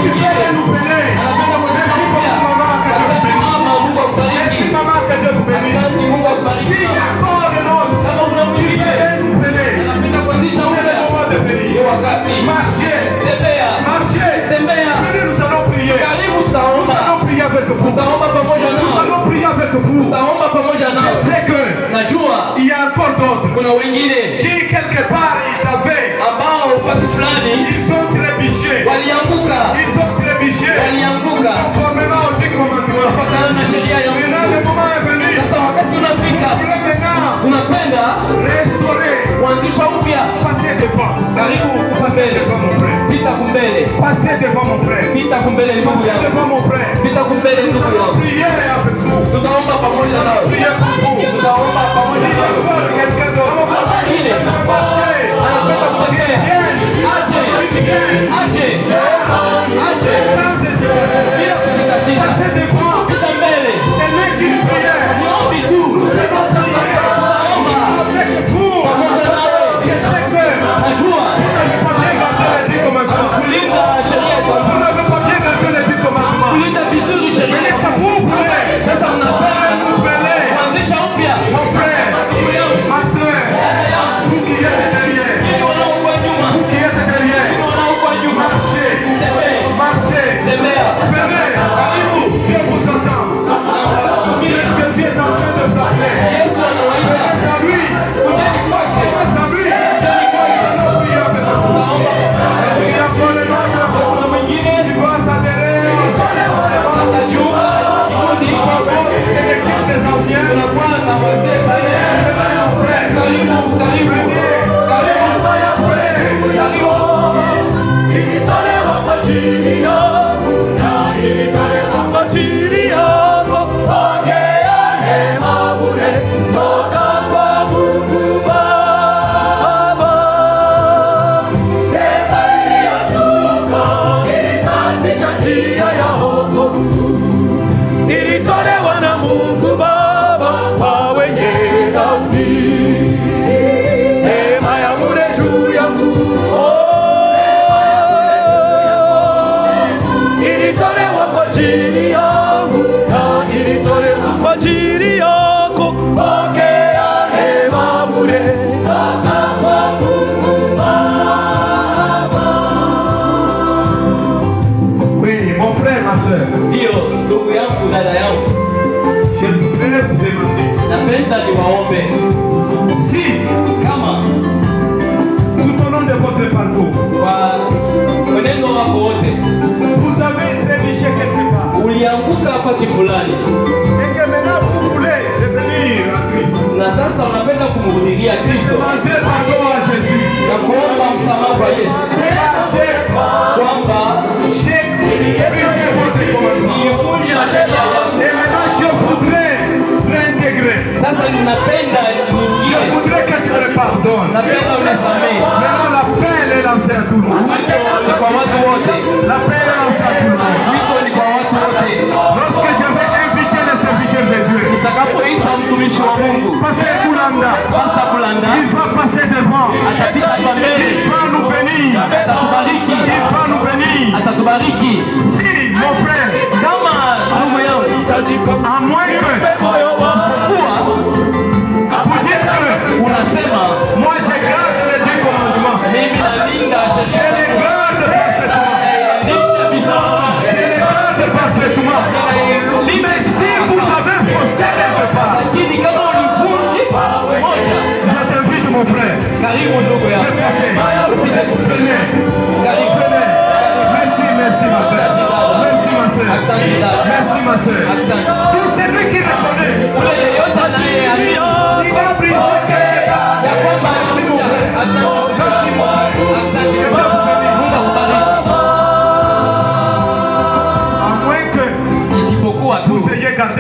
B: qui veut renouveler,
A: Anapenda kuanzisha
B: merci
A: upya.
B: beaucoup maman, que Dieu vous
A: Asante
B: bénisse.
A: mama, Mungu akubariki.
B: Merci maman, que Dieu vous bénisse.
A: Asante, Mungu akubariki.
B: S'il y a encore un autre
A: Kama kuna
B: qui veut
A: mwingine
B: renouveler,
A: anapenda kuanzisha
B: c'est le
A: upya,
B: moment de
A: ni
B: venir.
A: wakati.
B: Marchez,
A: Tembea,
B: marchez.
A: tembea.
B: Venez, nous allons prier.
A: Karibu
B: Nous
A: tutaomba.
B: allons prier avec vous.
A: Tutaomba pamoja
B: Nous
A: nao.
B: allons prier avec vous.
A: Tutaomba pamoja
B: Je
A: nao.
B: sais que
A: Najua
B: il y a encore d'autres
A: kuna wengine
B: qui quelque part ils savaient,
A: ambao fasi fulani
B: ils ont trébuché,
A: walianguka,
B: ils ont trébuché
A: walianguka
B: conformément aux 10 commandements.
A: kufuatana na sheria ya
B: Maintenant le
A: Mungu.
B: moment est venu.
A: Sasa wakati unafika,
B: Vous voulez maintenant
A: tunapenda
B: restaurer.
A: kuanzisha upya.
B: Passez devant.
A: Karibu
B: Passez
A: kumbele,
B: devant mon frère.
A: pita kumbele,
B: Passez devant mon frère.
A: pita kumbele ndugu
B: Passez
A: yangu,
B: devant mon frère.
A: pita kumbele
B: Nous
A: ndugu
B: allons
A: yangu.
B: prier avec vous.
A: Tutaomba pamoja nao,
B: Priez pour vous.
A: tutaomba pamoja
B: S'il y a
A: nao.
B: encore quelqu'un d'autre,
A: Mwingine
B: marchez.
A: anapenda kutembea, aje, aje, aje,
B: Sans hésitation.
A: bila kusitasita,
B: Passez devant.
A: pita mbele,
B: Ce n'est qu'une prière.
A: niombi tu,
B: Nous allons prier
A: tutaomba
B: avec vous.
A: pamoja nawe.
B: Je sais que
A: Najua
B: vous n'avez pas bien gardé les 10 commandements.
A: kulinda sheria za
B: Vous
A: Mungu,
B: n'avez pas bien gardé les 10 commandements.
A: kulinda vizuri sheria
B: Mais
A: za
B: que
A: Mungu.
B: vous voulez
A: Sasa mnapenda
B: renouveler,
A: kuanzisha upya,
B: mon frère,
A: ndugu yangu,
B: ma soeur,
A: dada yangu,
B: vous qui êtes derrière,
A: ili wanaokuwa nyuma,
B: vous qui êtes
A: ili
B: derrière,
A: wanaokuwa nyuma,
B: marchez,
A: tembea,
B: marchez,
A: tembea,
B: venez,
A: karibu.
B: Dieu vous entend. Jésus est en train de vous appeler.
A: Yesu anawaita,
B: Venez à lui,
A: kujeni kwake,
B: venez à lui.
A: kujeni kwake.
B: Nous allons prier avec vous.
A: Tutaomba.
B: Est-ce qu'il y a encore un autre
A: Kuna mwingine
B: qui va s'adhérer au Saint-Esprit?
A: atajiunga na kikundi
B: Nous avons une équipe des anciens.
A: tunakuwa na wazee pale.
B: Venez, mon frère.
A: Karibu, karibu, karibu, karibu.
D: Ilitolewa kwa ajili yako na ilitolewa kwa ajili yako. Pokea neema bure toka kwa Mungu Baba. Neema iliyoshuka ilisafisha njia ya wokovu. Ilitolewa na Mungu Baba kwa wenye dhambi. Neema ya bure juu yangu. Ilitolewa kwa ajili yangu na ilitolewa kwa ajili yako. Pokea neema bure toka kwa Mungu Baba.
B: Oui, mon frère, ma soeur,
A: Ndio ndugu yangu, dada yangu,
B: je voudrais vous demander
A: napenda niwaombe
B: si
A: kama
B: tout au long de votre parcours,
A: kwa mwenendo wako wote
B: vous avez trébuché quelque part
A: ulianguka nafasi fulani
B: et que maintenant vous voulez revenir à Christ,
A: na sasa unapenda kumhudilia Kristo
B: demandez pardon à Jésus.
A: na kuomba msamaha kwa Yesu, kwamba
B: J'ai brisé votre commandement.
A: nilivunja sheria yako,
B: Et maintenant je voudrais réintégrer.
A: sasa ninapenda
B: Je
A: niingie,
B: voudrais que tu me pardonnes.
A: napenda unisamehe.
B: Maintenant l'appel est lancé à tout le monde.
A: Wito ni kwa watu wote,
B: L'appel est lancé à tout le monde.
A: wito ni kwa watu wote.
B: Lorsque je vais inviter les serviteurs de Dieu,
A: Utakapoita mtumishi wa Mungu
B: Pasteur Koulanda,
A: Pasta Kulanda
B: il va passer devant.
A: atapita hapa
B: Il
A: mbele,
B: va nous bénir.
A: atatubariki,
B: Il va nous bénir.
A: atatubariki.
B: Si, mon frère,
A: Kama ndugu yangu,
B: à moins que
D: Moyo wangu
A: kuwa
B: vous dites que
A: unasema
B: moi je garde les 10 commandements,
A: mimi nalinda
B: je
A: sheria
B: les
A: zako,
B: garde parfaitement.
A: nilisha vizuri,
B: Je les garde parfaitement. Mais si vous avez faussé quelque part,
A: lakini kama ulivunjika moja,
B: je t'invite mon frère,
A: karibu ndugu yangu,
B: déplacez.
A: upite kufanya,
B: Venez,
A: karibu.
B: venez. Merci, merci ma soeur. Merci ma soeur.
A: Asante dada.
B: Merci ma soeur.
A: Asante.
B: Tout celui qui reconnaît,
A: Ule yeyote anayeamini
B: il va briser quelque part.
A: ya kwamba alivunja, asante. Asante. Mungu akubariki.
B: À moins que
A: Isipokuwa tu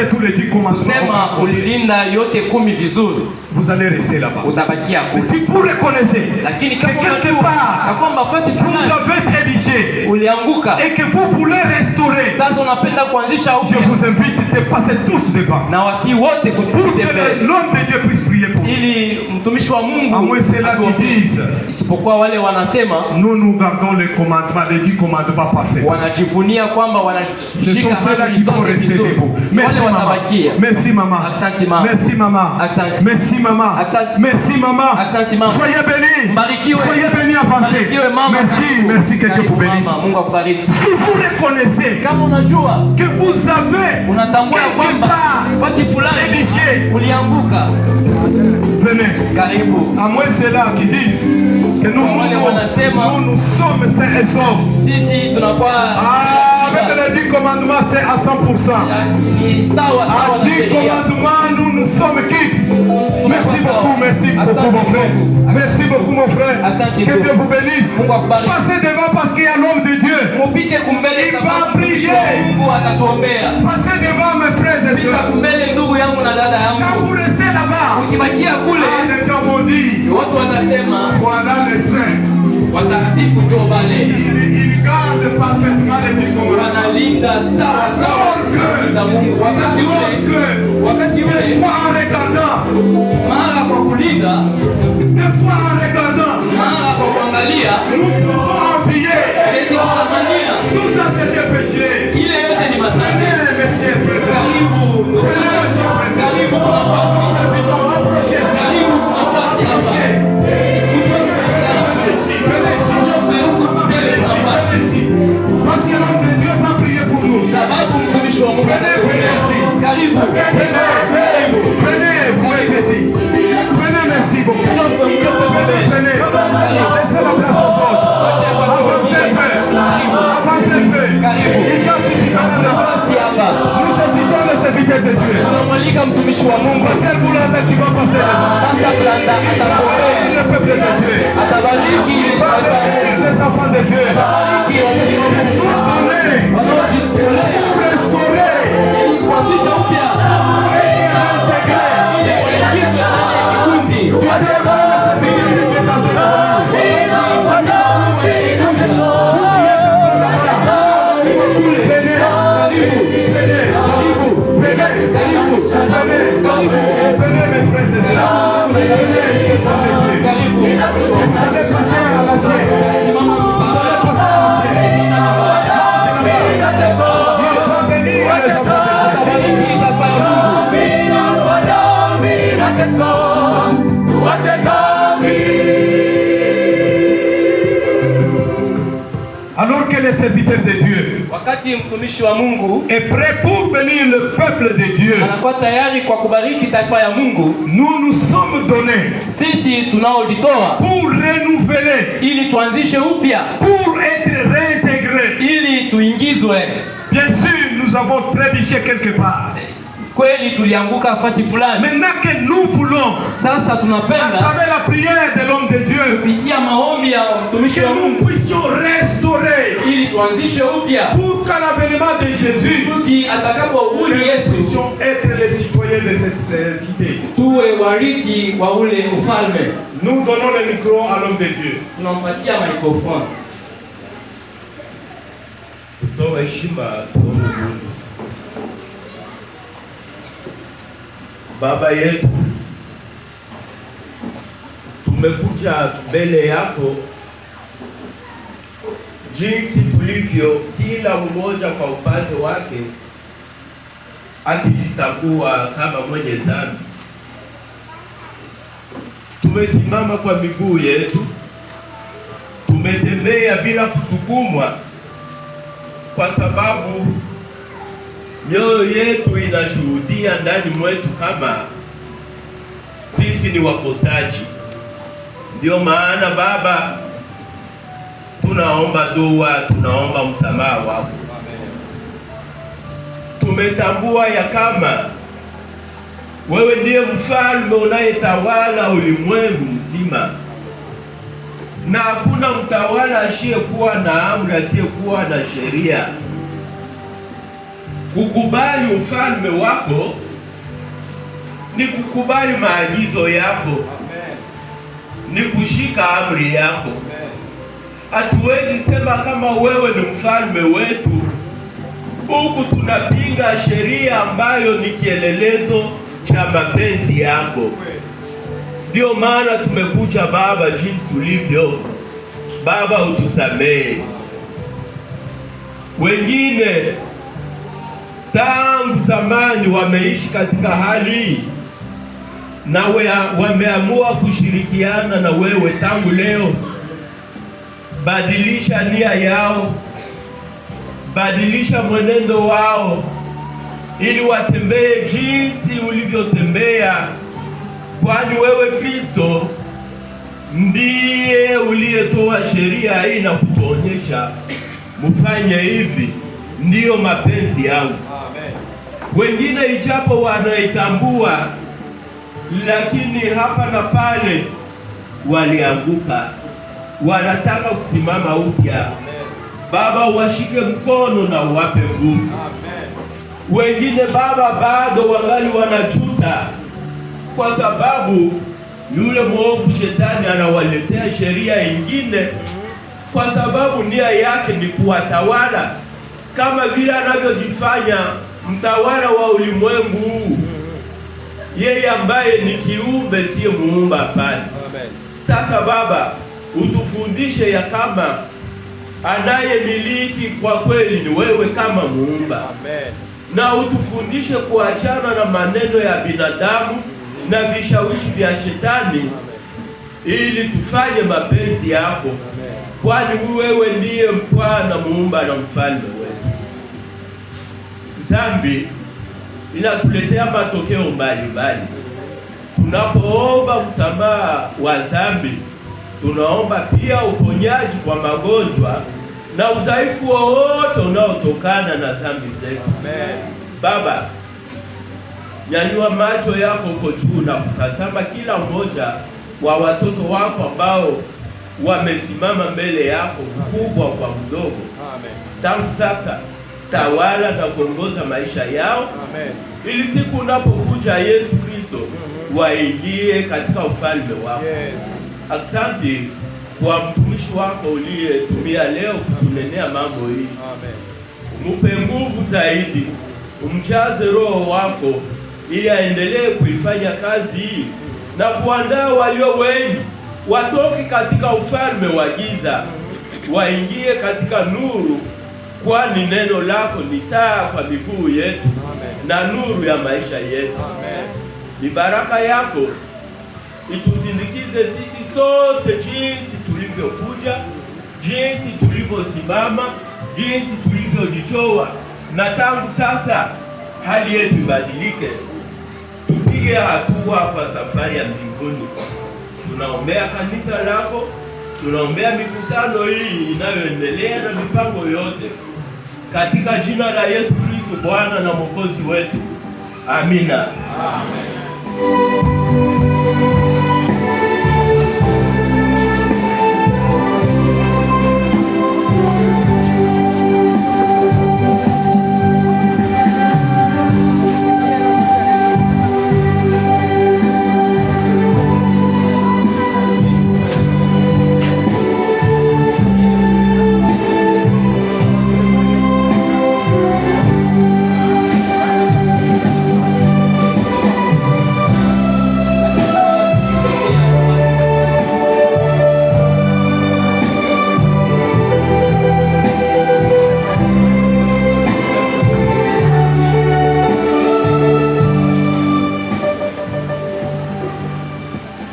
B: gardé tous les 10 commandements,
A: kusema ulilinda yote 10 vizuri,
B: vous allez rester là-bas.
A: utabakia
B: Mais
A: kule.
B: si vous reconnaissez
A: Lakini
B: que
A: kama
B: quelque
A: unajua
B: part
A: kwamba fasi
B: vous
A: fulani
B: avez trébuché
A: ulianguka,
B: et que vous voulez restaurer,
A: sasa unapenda kuanzisha
B: je
A: upya,
B: vous invite de passer tous devant
A: na wasi wote
B: pour
A: kutupite
B: que
A: mbele,
B: l'homme de Dieu puisse prier pour nous.
A: ili mtumishi wa
B: À
A: Mungu
B: moins ceux-là qui
A: atuombee.
B: disent
A: Isipokuwa wale wanasema
B: nous gardons les commandements, les 10 commandements parfaits.
A: wanajivunia kwamba
B: Ce sont
A: wanashika
B: ceux-là
A: amri
B: qui vont
A: zote
B: rester
A: vizuri.
B: debout.
A: Wale
B: Merci maman.
A: watabakia.
B: Merci maman.
A: Asante mama.
B: Merci maman.
A: Asante.
B: Merci maman.
A: Asante.
B: Merci maman.
A: Asante mama.
B: Soyez bénis.
A: Mbarikiwe.
B: Soyez bénis, avancez.
A: Mbarikiwe mama.
B: Merci, merci que Dieu vous bénisse.
A: Mama, Mungu akubariki.
B: Si vous reconnaissez
A: Kama unajua
B: que vous avez
A: unatambua
B: quelque
A: kwamba
B: part
A: fasi fulani
B: trébuché,
A: ulianguka,
B: venez.
A: karibu.
B: À moins ceux-là qui disent que nous sommes sains et saufs.
A: Sisi tunakuwa
B: Avec les 10 commandements, c'est à 100%.
A: ni sawa sawa
B: À
A: na
B: 10
A: sheria.
B: commandements, nous sommes quittes. Merci beaucoup mon frère. Merci beaucoup mon frère. Que Dieu vous bénisse. Passez devant parce qu'il y a l'homme de Dieu.
A: Mupite kumbele
B: Il
A: sababu
B: va prier.
A: Mungu atatuombea.
B: Passez devant mes frères et
A: Pita
B: sœurs.
A: kumbele ndugu yangu na dada
B: Quand
A: yangu.
B: vous restez là-bas,
A: Ukibakia kule
B: les gens vont dire,
A: watu watasema
B: voilà les saints.
A: watakatifu ndio wale.
B: Ils gardent parfaitement les 10 commandements.
A: Wanalinda sawa sawa za Mungu. Wakati ule
B: Des fois en regardant,
A: mara kwa kulinda,
B: des fois en regardant,
A: mara kwa kuangalia,
B: nous pouvons envier.
A: eti kutamania.
B: Tout ça c'est des péchés.
A: Ile yote ni masafi.
B: Venez mes chers frères et sœurs.
A: Karibu,
B: Venez mes chers frères et sœurs.
A: karibu kuna nafasi.
B: Invitons, approchez-y.
A: Karibu kuna nafasi hapa.
B: Venez ici, venez ici. Venez ici, venez ici. Parce que l'homme de Dieu va prier pour nous.
A: Sababu mtumishi wa Mungu
B: Venez ici.
A: karibu.
B: Venez, vous êtes ici. Venez, merci beaucoup. Venez. Laissez la place aux autres. Avancez un peu. Avancez un peu. Il y a suffisamment de place. Nous invitons les serviteurs de Dieu.
A: Tunamwalika mtumishi wa Mungu.
B: Pasteur Boulanda qui va passer devant.
A: Pastor Blanda
B: Il va
A: atakuombea.
B: bénir le peuple de Dieu.
A: Atabariki
B: Il va bénir les enfants de Dieu.
A: atabariki
B: Ils sont donnés
A: wanaojitolea
B: pour restaurer
A: ili kuanzisha upya
B: et intégrer.
A: ili kuingizwe ndani ya kikundi.
B: Tu devrais le serviteur de Dieu dans ton Venez mes frères et sœurs. Venez, vous allez passer à la chair. Vous allez passer à la chair. Il va bénir les enfants alors que les serviteurs de Dieu
A: Wakati mtumishi wa Mungu
B: est prêt pour bénir le peuple de Dieu,
A: anakuwa tayari kwa kubariki taifa ya Mungu,
B: nous sommes donnés
A: sisi tunaojitoa
B: pour renouveler,
A: ili tuanzishe upya,
B: pour être réintégrés.
A: ili tuingizwe.
B: Bien sûr, nous avons trébuché quelque part.
A: Kweli tulianguka nafasi fulani.
B: Maintenant que nous voulons,
A: Sasa
B: à
A: tunapenda
B: travers la prière de l'homme de Dieu,
A: kupitia maombi ya mtumishi
B: que
A: wa
B: nous
A: Mungu
B: puissions restaurer
A: ili tuanzishe upya,
B: pour qu'à l'avènement de Jésus,
A: kuti atakaporudi
B: nous
A: Yesu
B: puissions être les citoyens de cette cité.
A: tuwe warithi wa ule ufalme.
B: Nous donnons le micro à l'homme de Dieu.
A: Tunampatia microphone.
E: Kutoa heshima tuombe Mungu. Baba yetu, tumekuja mbele yako jinsi tulivyo, kila mmoja kwa upande wake akijitambua kama mwenye dhambi. Tumesimama kwa miguu yetu, tumetembea bila kusukumwa, kwa sababu mioyo yetu inashuhudia ndani mwetu kama sisi ni wakosaji. Ndio maana Baba, tunaomba dua, tunaomba msamaha wako. Tumetambua ya kama wewe ndiye mfalme unayetawala ulimwengu mzima, na hakuna mtawala asiyekuwa na amri, asiyekuwa na sheria. Kukubali ufalme wako ni kukubali maagizo yako. Ni kushika amri yako. Hatuwezi sema kama wewe ni mfalme wetu huku tunapinga sheria ambayo ni kielelezo cha mapenzi yako. Ndio maana tumekuja Baba jinsi tulivyo. Baba, utusamehe. Wengine tangu zamani wameishi katika hali na wameamua kushirikiana na wewe tangu leo. Badilisha nia yao, badilisha mwenendo wao, ili watembee jinsi ulivyotembea, kwani wewe Kristo ndiye uliyetoa sheria hii na kutuonyesha mfanye hivi, ndiyo mapenzi yangu. Amen. Wengine ijapo wanaitambua, lakini hapa na pale walianguka, wanataka kusimama upya. Baba, washike mkono na uwape nguvu. Wengine Baba bado wangali wanajuta, kwa sababu yule mwovu shetani anawaletea sheria ingine, kwa sababu nia yake ni kuwatawala kama vile anavyojifanya mtawala wa ulimwengu huu, yeye ambaye ni kiumbe siye muumba pale. Sasa Baba, utufundishe ya kama anayemiliki kwa kweli ni wewe kama muumba. Amen. Na utufundishe kuachana na maneno ya binadamu na vishawishi vya shetani. Amen. Ili tufanye mapenzi yako. Amen. Kwani wewe ndiye Bwana muumba na mfalme wetu. Dhambi inatuletea matokeo mbalimbali. Tunapoomba msamaha wa dhambi, tunaomba pia uponyaji kwa magonjwa na udhaifu wowote unaotokana na dhambi zetu. Amen. Baba, nyanyua macho yako uko juu na kutazama kila mmoja wa watoto wako ambao wamesimama mbele yako, mkubwa kwa mdogo. Amen. Tangu sasa tawala na kuongoza maisha yao. Amen. Ili siku unapokuja Yesu Kristo waingie katika ufalme wako. Yes. Asante kwa mtumishi wako uliyetumia leo kutunenea mambo hii. Amen. Mupe nguvu zaidi, umjaze Roho wako ili aendelee kuifanya kazi hii na kuandaa walio wengi watoke katika ufalme wa giza waingie katika nuru, kwani neno lako ni taa kwa miguu yetu. Amen. Na nuru ya maisha yetu. Amen. Ni baraka yako itusindikize sisi sote jinsi tulivyokuja, jinsi tulivyosimama, jinsi tulivyojitoa, na tangu sasa hali yetu ibadilike, tupige hatua kwa safari ya mbinguni. Tunaombea kanisa lako, tunaombea mikutano hii inayoendelea na mipango yote, katika jina la Yesu Kristo Bwana na Mwokozi wetu. Amina. Amen.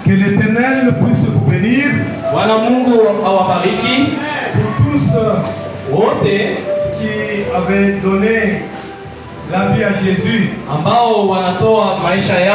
B: Que l'Éternel puisse vous bénir.
A: Bwana Mungu awabariki
B: Pour tous
A: wote
B: qui avaient donné la vie à Jésus.
A: ambao wanatoa maisha yao